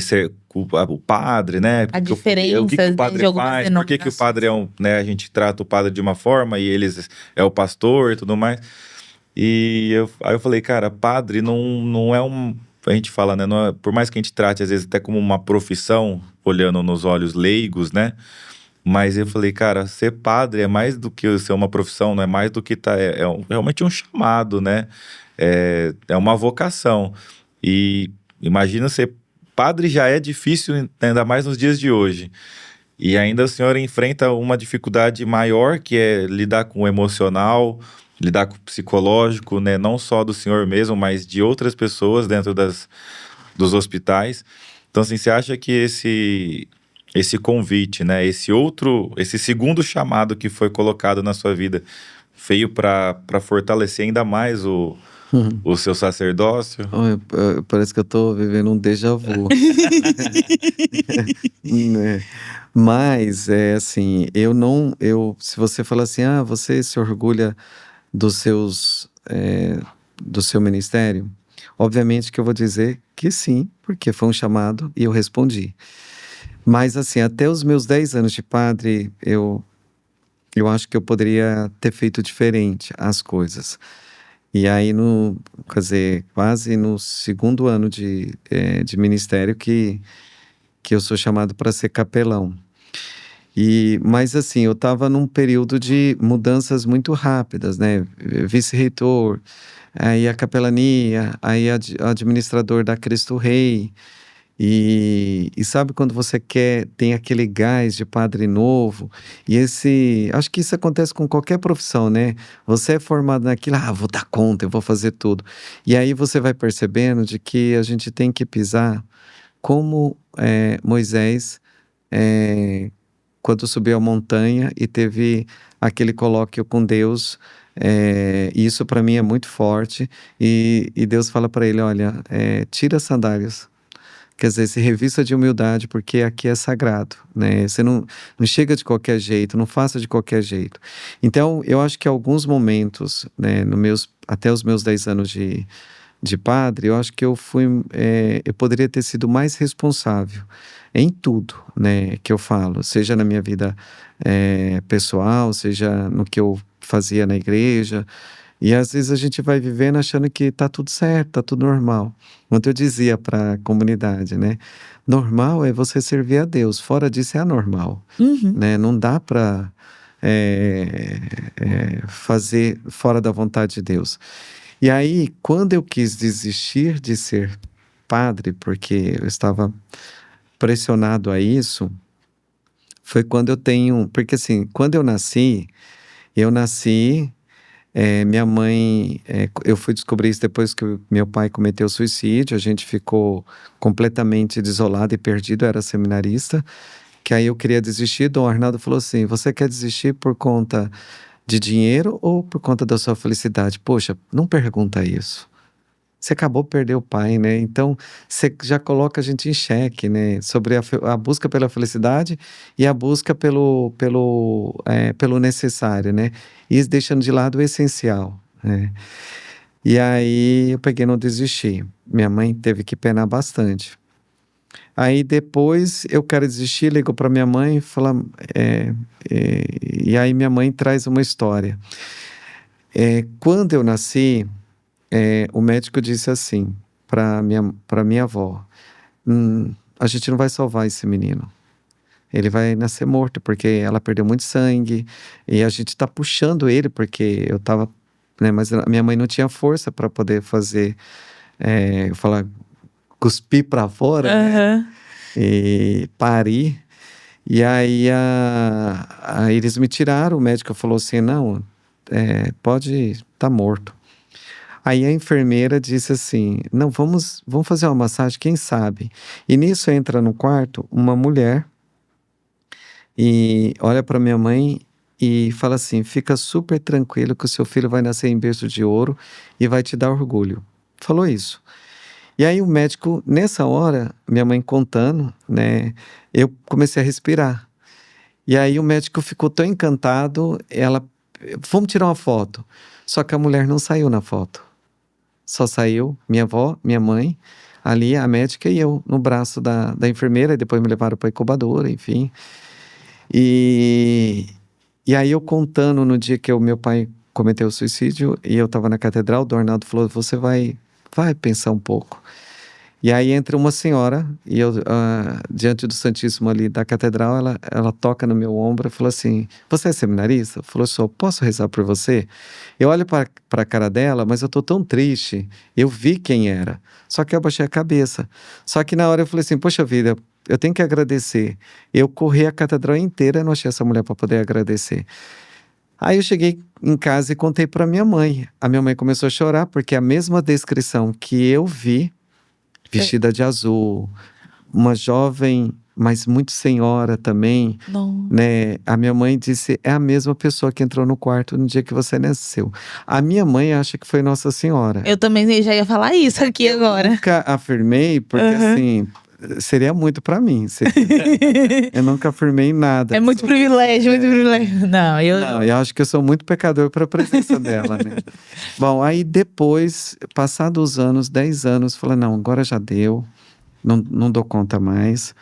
ser o padre, né? A diferença, o que o padre de algumas faz, por que o padre né, a gente trata o padre de uma forma e eles é o pastor e tudo mais. Aí eu falei, cara, padre não é a gente fala, né? Por mais que a gente trate, às vezes, até como uma profissão, olhando nos olhos leigos, né? Mas eu falei, cara, ser padre é mais do que ser uma profissão, não é mais do que realmente um chamado, né? É uma vocação. E imagina ser padre já é difícil, ainda mais nos dias de hoje. E ainda o senhor enfrenta uma dificuldade maior, que é lidar com o emocional, lidar com o psicológico, né? Não só do senhor mesmo, mas de outras pessoas dentro dos hospitais. Então, assim, você acha que esse convite, né? Esse segundo chamado que foi colocado na sua vida veio para fortalecer ainda mais o seu sacerdócio? Parece que eu tô vivendo um déjà vu. Né? Mas, assim, se você falar assim, você se orgulha do seu ministério, obviamente que eu vou dizer que sim, porque foi um chamado e eu respondi. Mas, assim, até os meus 10 anos de padre, eu acho que eu poderia ter feito diferente as coisas. E aí, quer dizer, quase no segundo ano de ministério que eu sou chamado para ser capelão. Mas assim, eu estava num período de mudanças muito rápidas, né? Vice-reitor, aí a capelania, aí administrador da Cristo Rei. E sabe quando você tem aquele gás de padre novo, acho que isso acontece com qualquer profissão, né? Você é formado naquilo, vou dar conta, eu vou fazer tudo. E aí você vai percebendo de que a gente tem que pisar como Moisés, quando subiu a montanha e teve aquele colóquio com Deus, isso para mim é muito forte, e Deus fala para ele, olha, tira as sandálias. Quer dizer, se revista de humildade, porque aqui é sagrado, né? Você não chega de qualquer jeito, não faça de qualquer jeito. Então, eu acho que alguns momentos, né, até os meus 10 anos de padre, eu acho que eu poderia ter sido mais responsável em tudo, né, que eu falo, seja na minha vida pessoal, seja no que eu fazia na igreja. E às vezes a gente vai vivendo achando que tá tudo certo, tá tudo normal. Ontem eu dizia para a comunidade, né? Normal é você servir a Deus, fora disso é anormal. Né? Não dá para fazer fora da vontade de Deus. E aí, quando eu quis desistir de ser padre, porque eu estava pressionado a isso, foi quando porque assim, quando eu nasci, minha mãe, eu fui descobrir isso depois que meu pai cometeu suicídio, a gente ficou completamente desolado e perdido, eu era seminarista, que aí eu queria desistir, Dom Arnaldo falou assim, você quer desistir por conta de dinheiro ou por conta da sua felicidade? Poxa, não pergunta isso. Você acabou de perder o pai, né? Então, você já coloca a gente em xeque, né? Sobre a busca pela felicidade e a busca pelo necessário, né? E deixando de lado o essencial, né? E aí, eu peguei e não desisti. Minha mãe teve que penar bastante. Aí, depois, eu quero desistir, ligo para minha mãe e falo... e aí, minha mãe traz uma história. Quando eu nasci... o médico disse assim para minha avó, a gente não vai salvar esse menino, ele vai nascer morto, porque ela perdeu muito sangue, e a gente tá puxando ele, porque eu tava, né, mas a minha mãe não tinha força para poder fazer, cuspir para fora, né, e parir, e aí eles me tiraram, o médico falou assim, não, pode tá morto. Aí a enfermeira disse assim, não, vamos fazer uma massagem, quem sabe? E nisso entra no quarto uma mulher e olha para minha mãe e fala assim, fica super tranquilo que o seu filho vai nascer em berço de ouro e vai te dar orgulho. Falou isso. E aí o médico, nessa hora, minha mãe contando, né, eu comecei a respirar. E aí o médico ficou tão encantado, vamos tirar uma foto. Só que a mulher não saiu na foto. Só saiu minha avó, minha mãe, ali a médica e eu no braço da enfermeira, e depois me levaram para a incubadora, enfim. E aí eu contando no dia que o meu pai cometeu o suicídio, e eu estava na catedral, o Dom Arnaldo falou, você vai pensar um pouco. E aí entra uma senhora, e eu, diante do Santíssimo ali da catedral, ela toca no meu ombro e falou assim: você é seminarista? Falou: sou, posso rezar por você? Eu olho para a cara dela, mas eu tô tão triste, eu vi quem era, só que eu abaixei a cabeça. Só que na hora eu falei assim: poxa vida, eu tenho que agradecer. Eu corri a catedral inteira e não achei essa mulher para poder agradecer. Aí eu cheguei em casa e contei para minha mãe. A minha mãe começou a chorar, porque a mesma descrição que eu vi, vestida de azul, uma jovem, mas muito senhora também, né? A minha mãe disse: é a mesma pessoa que entrou no quarto no dia que você nasceu. A minha mãe acha que foi Nossa Senhora. Eu também já ia falar isso aqui agora. Eu nunca afirmei, porque assim, seria muito pra mim. Eu nunca afirmei nada. É muito privilégio, muito privilégio. Não, eu acho que eu sou muito pecador para a presença dela, né? Bom, aí depois, passados os anos, 10 anos, falei: não, agora já deu, não dou conta mais,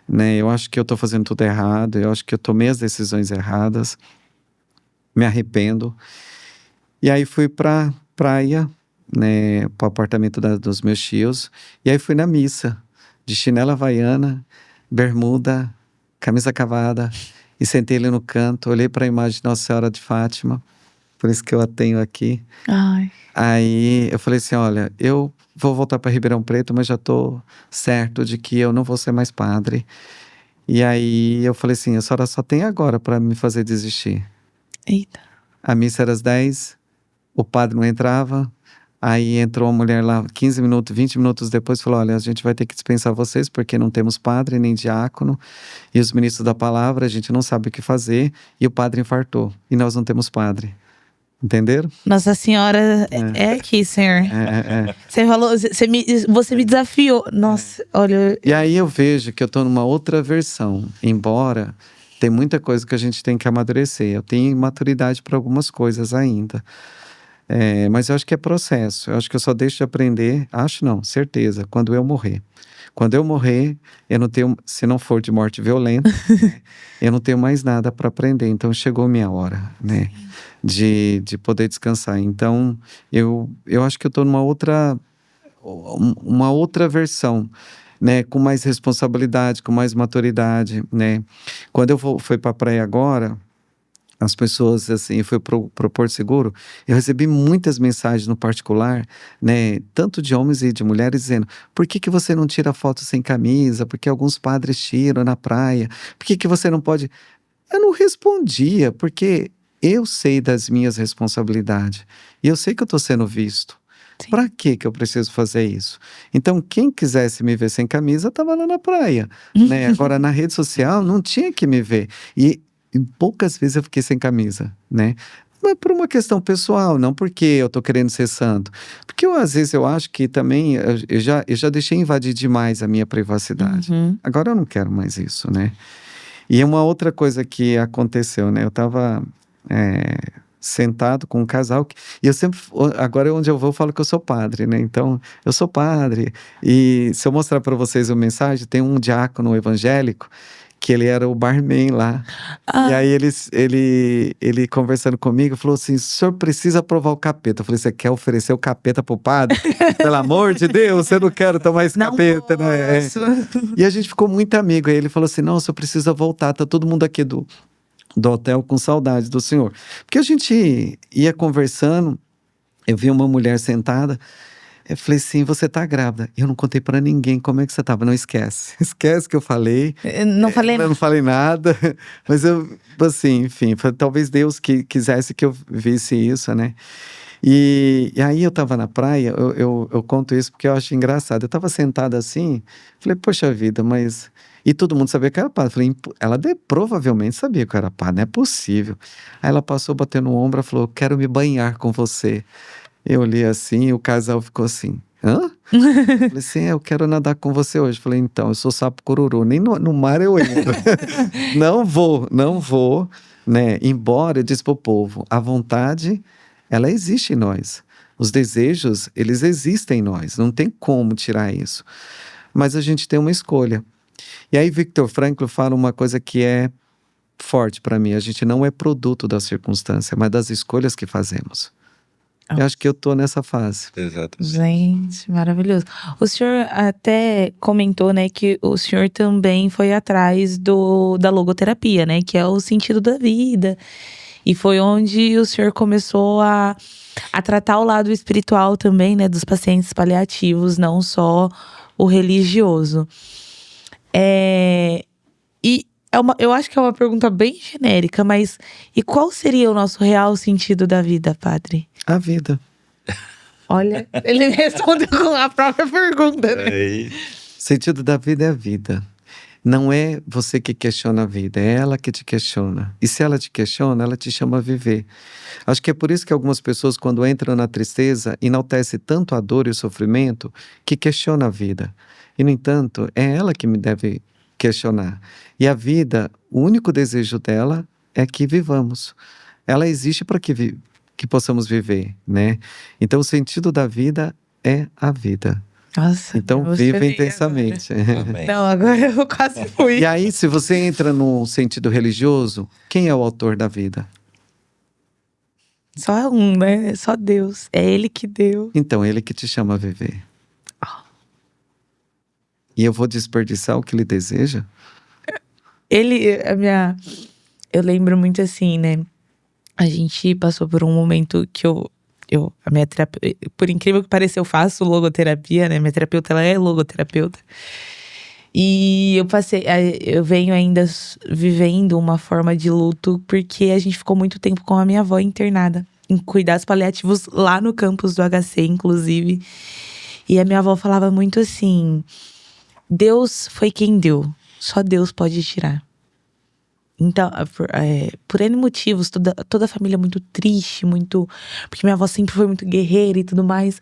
né? Eu acho que eu tô fazendo tudo errado, eu acho que eu tomei as decisões erradas, me arrependo. E aí fui pra praia, né, pro apartamento dos meus tios, e aí fui na missa, de chinela havaiana, bermuda, camisa cavada, e sentei ali no canto, olhei para a imagem de Nossa Senhora de Fátima, por isso que eu a tenho aqui. Ai. Aí eu falei assim: olha, eu vou voltar para Ribeirão Preto, mas já tô certo de que eu não vou ser mais padre. E aí eu falei assim: a senhora só tem agora para me fazer desistir. Eita. A missa era às 10, o padre não entrava. Aí entrou uma mulher lá 15 minutos, 20 minutos depois, falou: olha, a gente vai ter que dispensar vocês porque não temos padre nem diácono, e os ministros da palavra, a gente não sabe o que fazer, e o padre infartou, e nós não temos padre. Entenderam? Nossa Senhora é aqui, Senhor. Você falou, você me desafiou. Nossa, olha. E aí eu vejo que eu tô numa outra versão, embora tem muita coisa que a gente tem que amadurecer. Eu tenho maturidade para algumas coisas ainda. Mas eu acho que é processo. Eu acho que eu só deixo de aprender, acho não, certeza, quando eu morrer. Quando eu morrer, eu não tenho, se não for de morte violenta, né, eu não tenho mais nada para aprender. Então chegou minha hora, né, de poder descansar. Então eu acho que eu estou numa uma outra versão, né, com mais responsabilidade, com mais maturidade, né. Quando eu fui para a praia agora, as pessoas, assim, foi pro Porto Seguro, eu recebi muitas mensagens no particular, né, tanto de homens e de mulheres, dizendo: por que você não tira foto sem camisa? Porque alguns padres tiram na praia. Por que você não pode? Eu não respondia, porque eu sei das minhas responsabilidades. E eu sei que eu estou sendo visto. Para que eu preciso fazer isso? Então, quem quisesse me ver sem camisa, estava lá na praia, né? Agora, na rede social, não tinha que me ver. E poucas vezes eu fiquei sem camisa, né? Mas por uma questão pessoal, não porque eu tô querendo ser santo. Porque às vezes eu acho que também eu já deixei invadir demais a minha privacidade. Agora eu não quero mais isso, né? E uma outra coisa que aconteceu, né? Eu tava sentado com um casal e eu sempre, agora onde eu vou, eu falo que eu sou padre, né? Então, eu sou padre. E se eu mostrar para vocês a mensagem, tem um diácono evangélico que ele era o barman lá. E aí ele conversando comigo, falou assim: o senhor precisa provar o capeta. Eu falei: você quer oferecer o capeta pro padre? Pelo amor de Deus, eu não quero tomar esse capeta, né? E a gente ficou muito amigo. Aí ele falou assim: não, o senhor precisa voltar, tá todo mundo aqui do hotel com saudade do senhor. Porque a gente ia conversando, eu vi uma mulher sentada, eu falei assim: você tá grávida? Eu não contei pra ninguém como é que você tava. Não, esquece. Esquece que eu falei. Não falei nada. Mas eu, assim, enfim, talvez Deus que quisesse que eu visse isso, né? E aí eu tava na praia, eu conto isso porque eu acho engraçado. Eu tava sentada assim, falei: poxa vida, mas... E todo mundo sabia que eu era padre. Falei: ela provavelmente sabia que eu era padre, não é possível. Aí ela passou, bateu no ombro e falou: quero me banhar com você. Eu olhei assim e o casal ficou assim: hã? Falei assim: eu quero nadar com você hoje. Falei: então, eu sou sapo cururu, nem no mar eu entro. não vou, né? Embora eu disse pro povo, a vontade, ela existe em nós. Os desejos, eles existem em nós, não tem como tirar isso. Mas a gente tem uma escolha. E aí Viktor Frankl fala uma coisa que é forte para mim: a gente não é produto da circunstância, mas das escolhas que fazemos. Eu acho que eu tô nessa fase. Exatamente. Gente, maravilhoso. O senhor até comentou, né, que o senhor também foi atrás da logoterapia, né, que é o sentido da vida. E foi onde o senhor começou a tratar o lado espiritual também, né, dos pacientes paliativos, não só o religioso. Eu acho que é uma pergunta bem genérica, mas e qual seria o nosso real sentido da vida, padre? A vida. Olha, ele respondeu com a própria pergunta, né? O sentido da vida é a vida. Não é você que questiona a vida, é ela que te questiona. E se ela te questiona, ela te chama a viver. Acho que é por isso que algumas pessoas, quando entram na tristeza, enaltecem tanto a dor e o sofrimento, que questiona a vida. E, no entanto, é ela que me deve questionar. E a vida, o único desejo dela é que vivamos. Ela existe para que possamos viver, né? Então, o sentido da vida é a vida. Nossa, então, viva intensamente. Não, agora eu quase fui. E aí, se você entra no sentido religioso, quem é o autor da vida? Só um, né? Só Deus. É Ele que deu. Então, Ele que te chama a viver. E eu vou desperdiçar o que Ele deseja? Eu lembro muito assim, né? A gente passou por um momento que a minha terapeuta, por incrível que pareça, eu faço logoterapia, né? Minha terapeuta, ela é logoterapeuta. E eu venho ainda vivendo uma forma de luto, porque a gente ficou muito tempo com a minha avó internada, em cuidados paliativos lá no campus do HC, inclusive. E a minha avó falava muito assim: Deus foi quem deu, só Deus pode tirar. Então, por N motivos, toda a família muito triste, porque minha avó sempre foi muito guerreira e tudo mais.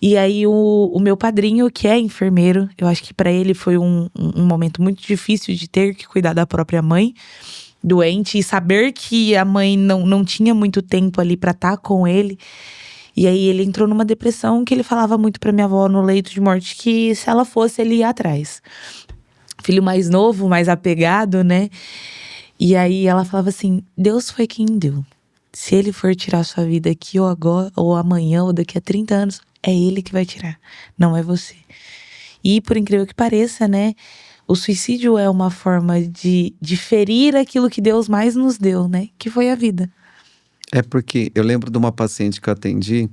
E aí o meu padrinho, que é enfermeiro, eu acho que para ele foi um momento muito difícil de ter que cuidar da própria mãe doente e saber que a mãe não tinha muito tempo ali para estar com ele. E aí ele entrou numa depressão que ele falava muito pra minha avó no leito de morte que se ela fosse, ele ia atrás. Filho mais novo, mais apegado, né? E aí ela falava assim: Deus foi quem deu. Se ele for tirar sua vida aqui ou agora, ou amanhã, ou daqui a 30 anos, é ele que vai tirar, não é você. E por incrível que pareça, né? O suicídio é uma forma de ferir aquilo que Deus mais nos deu, né? Que foi a vida. É porque eu lembro de uma paciente que eu atendi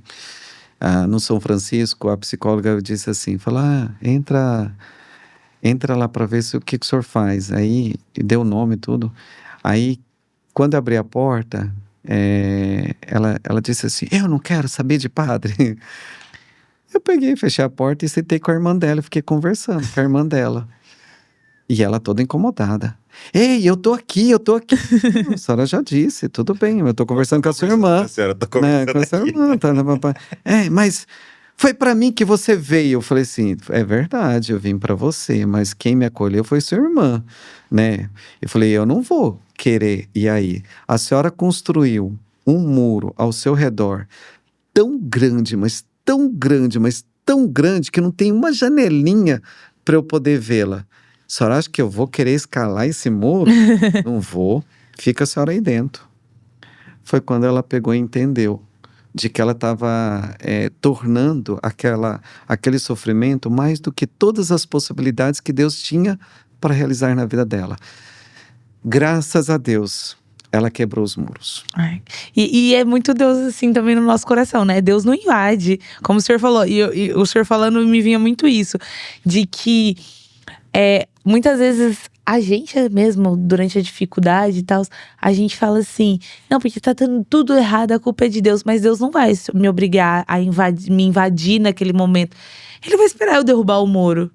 no São Francisco, a psicóloga disse assim, entra lá para ver o que o senhor faz. Aí, deu o nome e tudo. Aí, quando eu abri a porta, ela disse assim, eu não quero saber de padre. Eu peguei, fechei a porta e sentei com a irmã dela e fiquei conversando com a irmã dela. E ela toda incomodada. Ei, eu tô aqui. A senhora já disse, tudo bem, eu tô conversando com a sua irmã. A senhora tá conversando com a sua irmã. Mas foi pra mim que você veio. Eu falei assim, é verdade, eu vim pra você, mas quem me acolheu foi sua irmã, né? Eu falei, eu não vou querer. E aí, a senhora construiu um muro ao seu redor tão grande, mas tão grande, mas tão grande que não tem uma janelinha pra eu poder vê-la. A senhora acha que eu vou querer escalar esse muro? Não vou. Fica a senhora aí dentro. Foi quando ela pegou e entendeu de que ela estava tornando aquele sofrimento mais do que todas as possibilidades que Deus tinha para realizar na vida dela. Graças a Deus, ela quebrou os muros. E é muito Deus assim também no nosso coração, né? Deus não invade, como o senhor falou. E o senhor falando me vinha muito isso, de que muitas vezes a gente mesmo, durante a dificuldade e tal, a gente fala assim, não, porque tá dando tudo errado, a culpa é de Deus. Mas Deus não vai me obrigar a me invadir naquele momento. Ele vai esperar eu derrubar o muro.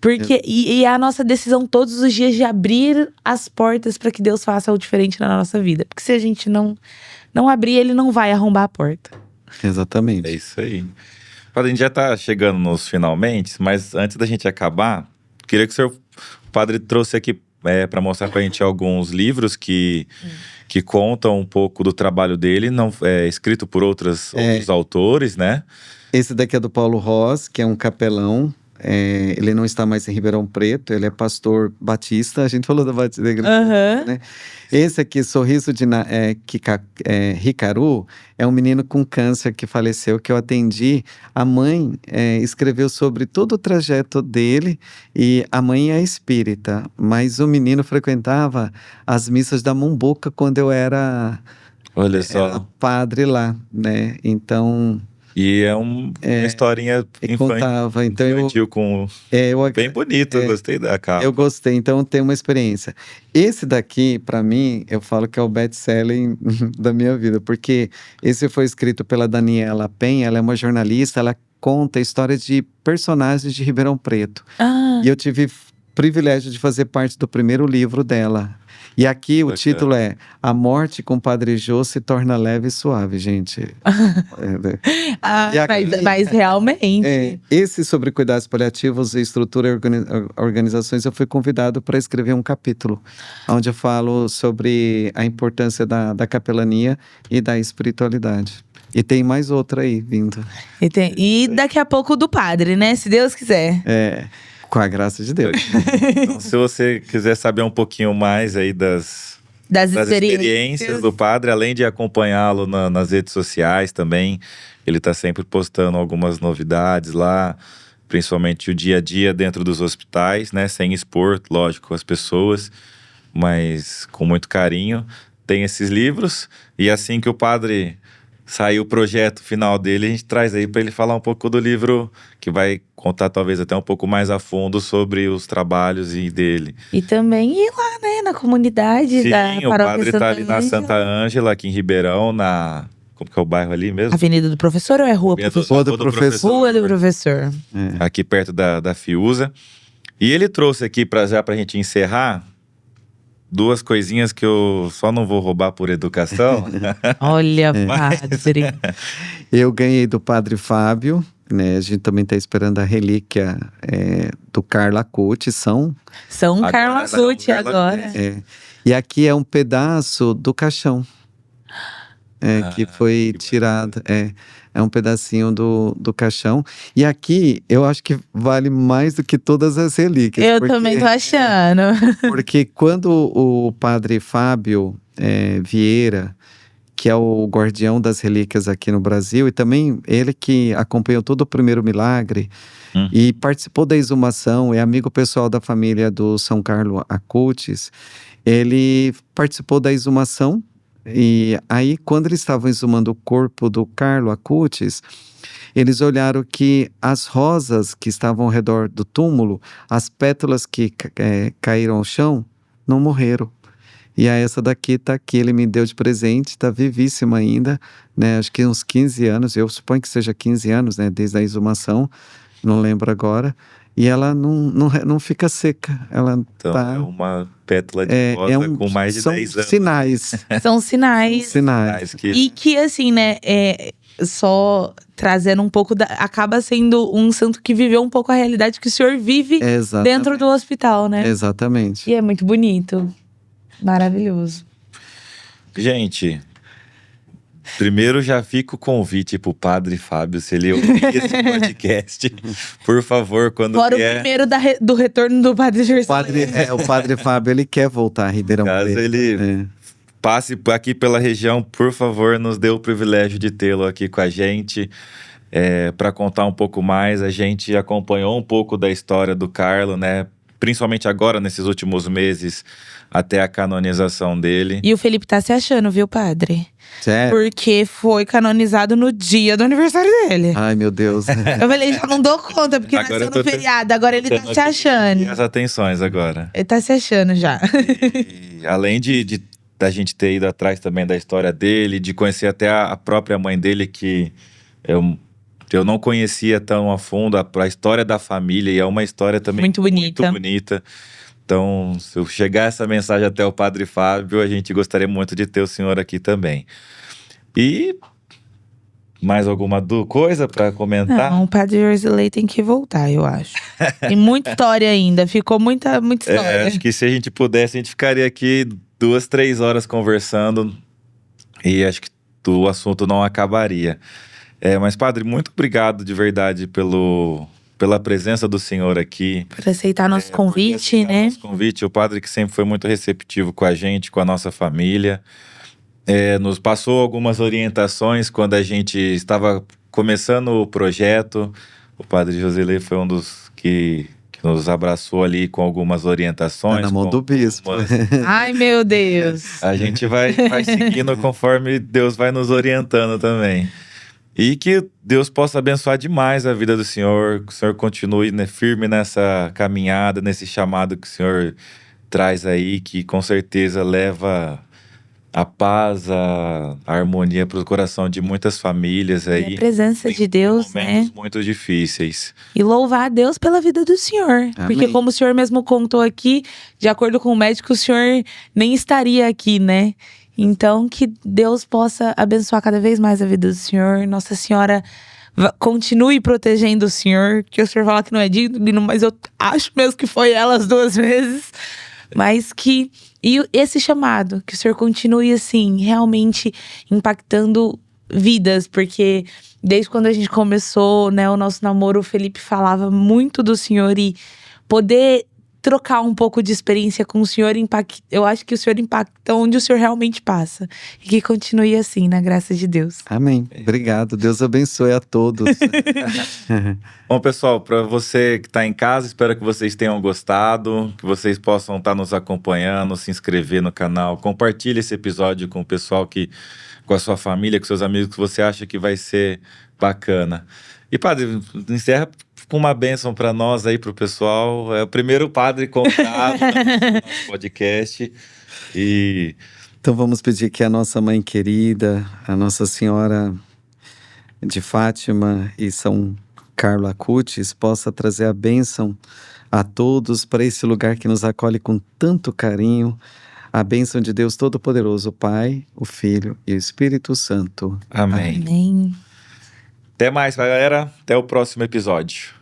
Porque, e é a nossa decisão todos os dias de abrir as portas para que Deus faça o diferente na nossa vida. Porque se a gente não abrir, Ele não vai arrombar a porta. Exatamente. É isso aí. Padre, a gente já tá chegando nos finalmente, mas antes da gente acabar, queria que o padre trouxe aqui para mostrar pra gente alguns livros que contam um pouco do trabalho dele, escrito por outros autores, né? Esse daqui é do Paulo Ross, que é um capelão ele não está mais em Ribeirão Preto, ele é pastor batista. A gente falou da igreja, né? Esse aqui, Sorriso de Ricaru, é um menino com câncer que faleceu, que eu atendi. A mãe escreveu sobre todo o trajeto dele, e a mãe é espírita, mas o menino frequentava as missas da Mumbuca quando eu era padre lá, né? Então... E é uma historinha contava, então infantil bem bonito, eu gostei da capa. Eu gostei, então tem uma experiência. Esse daqui, para mim, eu falo que é o best-selling da minha vida, porque esse foi escrito pela Daniela Penha, ela é uma jornalista, ela conta histórias de personagens de Ribeirão Preto. E eu tive privilégio de fazer parte do primeiro livro dela. E aqui o título é A Morte com Padre Jô se torna leve e suave, gente. Mas realmente. Esse sobre cuidados paliativos, estrutura e organizações, eu fui convidado para escrever um capítulo, onde eu falo sobre a importância da capelania e da espiritualidade. E tem mais outra aí vindo. E daqui a pouco do padre, né? Se Deus quiser. Com a graça de Deus. Então, se você quiser saber um pouquinho mais aí das experiências do padre, além de acompanhá-lo nas redes sociais também, ele está sempre postando algumas novidades lá, principalmente o dia a dia dentro dos hospitais, né? Sem expor, lógico, as pessoas, mas com muito carinho. Tem esses livros, e assim que o padre sair o projeto final dele, a gente traz aí para ele falar um pouco do livro, que vai contar talvez até um pouco mais a fundo sobre os trabalhos dele. E também ir lá, né, na comunidade da Paróquia Santa Ângela. Sim, o padre tá ali na Santa Ângela, aqui em Ribeirão, como que é o bairro ali mesmo? Avenida do Professor ou é Rua Professor? Rua do Professor. Rua do Professor. Aqui perto da Fiuza. E ele trouxe aqui pra gente encerrar duas coisinhas que eu só não vou roubar por educação. Olha, padre. Eu ganhei do Padre Fábio, né? A gente também está esperando a relíquia do Carlo Acutis, São Carlo Acutis agora. E aqui é um pedaço do caixão que foi tirado. É um pedacinho do caixão. E aqui, eu acho que vale mais do que todas as relíquias. Eu também tô achando. Porque quando o Padre Fábio Vieira, que é o guardião das relíquias aqui no Brasil, e também ele que acompanhou todo o primeiro milagre e participou da exumação, é amigo pessoal da família do São Carlo Acutis, ele participou da exumação. E aí, quando eles estavam exumando o corpo do Carlo Acutis, eles olharam que as rosas que estavam ao redor do túmulo, as pétalas que caíram ao chão, não morreram. E aí essa daqui tá aqui, ele me deu de presente, tá vivíssima ainda, né? Acho que uns 15 anos, eu suponho que seja 15 anos, né? Desde a exumação, não lembro agora. E ela não fica seca. Ela então, é uma pétala de rosa com mais de 10 anos. São sinais. E que, assim, né, só trazendo um pouco acaba sendo um santo que viveu um pouco a realidade que o senhor vive dentro do hospital, né? Exatamente. E é muito bonito. Maravilhoso. Gente, primeiro já fica o convite pro Padre Fábio, se ele ouvir esse podcast, por favor, quando Fora o primeiro do retorno do Padre Gerson. O Padre Fábio, ele quer voltar a Ribeirão Preto. Caso ele passe aqui pela região, por favor, nos dê o privilégio de tê-lo aqui com a gente, para contar um pouco mais. A gente acompanhou um pouco da história do Carlo, né? Principalmente agora, nesses últimos meses, até a canonização dele. E o Felipe tá se achando, viu, padre? Sério? Porque foi canonizado no dia do aniversário dele. Ai, meu Deus. Eu falei, já não dou conta, porque agora nasceu no feriado. Agora ele tá se achando. As atenções agora. Ele tá se achando já. E além da gente ter ido atrás também da história dele, de conhecer até a própria mãe dele, que eu não conhecia tão a fundo a história da família, e é uma história também muito bonita. Então, se eu chegar essa mensagem até o Padre Fábio, a gente gostaria muito de ter o senhor aqui também. E mais alguma coisa para comentar? Não, o Padre Josilei tem que voltar, eu acho. Tem muita história ainda, ficou muita história. Acho que se a gente pudesse, a gente ficaria aqui 2, 3 horas conversando, e acho que o assunto não acabaria. Mas, padre, muito obrigado de verdade pela presença do senhor aqui. Por aceitar nosso convite, né? Nosso convite, o padre que sempre foi muito receptivo com a gente, com a nossa família. Nos passou algumas orientações quando a gente estava começando o projeto. O padre Josilei foi um dos que nos abraçou ali com algumas orientações. Na mão do bispo. Ai, meu Deus! A gente vai seguindo conforme Deus vai nos orientando também. E que Deus possa abençoar demais a vida do senhor, que o senhor continue, né, firme nessa caminhada, nesse chamado que o senhor traz aí, que com certeza leva a paz, a harmonia para o coração de muitas famílias aí. E a presença de Deus, momentos né? muito difíceis. E louvar a Deus pela vida do senhor. Amém. Porque como o senhor mesmo contou aqui, de acordo com o médico, o senhor nem estaria aqui, né? Então, que Deus possa abençoar cada vez mais a vida do senhor. Nossa Senhora continue protegendo o senhor. Que o senhor fala que não é digno, mas eu acho mesmo que foi ela as 2 vezes. Mas que... E esse chamado, que o senhor continue assim, realmente impactando vidas. Porque desde quando a gente começou, né, o nosso namoro, o Felipe falava muito do senhor. E poder trocar um pouco de experiência com o senhor, eu acho que o senhor impacta onde o senhor realmente passa. E que continue assim, na graça de Deus. Amém. Obrigado. Deus abençoe a todos. Bom, pessoal, para você que está em casa, espero que vocês tenham gostado, que vocês possam estar nos acompanhando, se inscrever no canal, compartilhe esse episódio com o pessoal com a sua família, com seus amigos, que você acha que vai ser bacana. E, padre, encerra com uma bênção para nós aí, para o pessoal. É o primeiro padre convidado no nosso podcast. Então vamos pedir que a nossa mãe querida, a Nossa Senhora de Fátima e São Carlo Acutis possa trazer a bênção a todos para esse lugar que nos acolhe com tanto carinho. A bênção de Deus Todo-Poderoso, o Pai, o Filho e o Espírito Santo. Amém. Amém. Até mais, galera. Até o próximo episódio.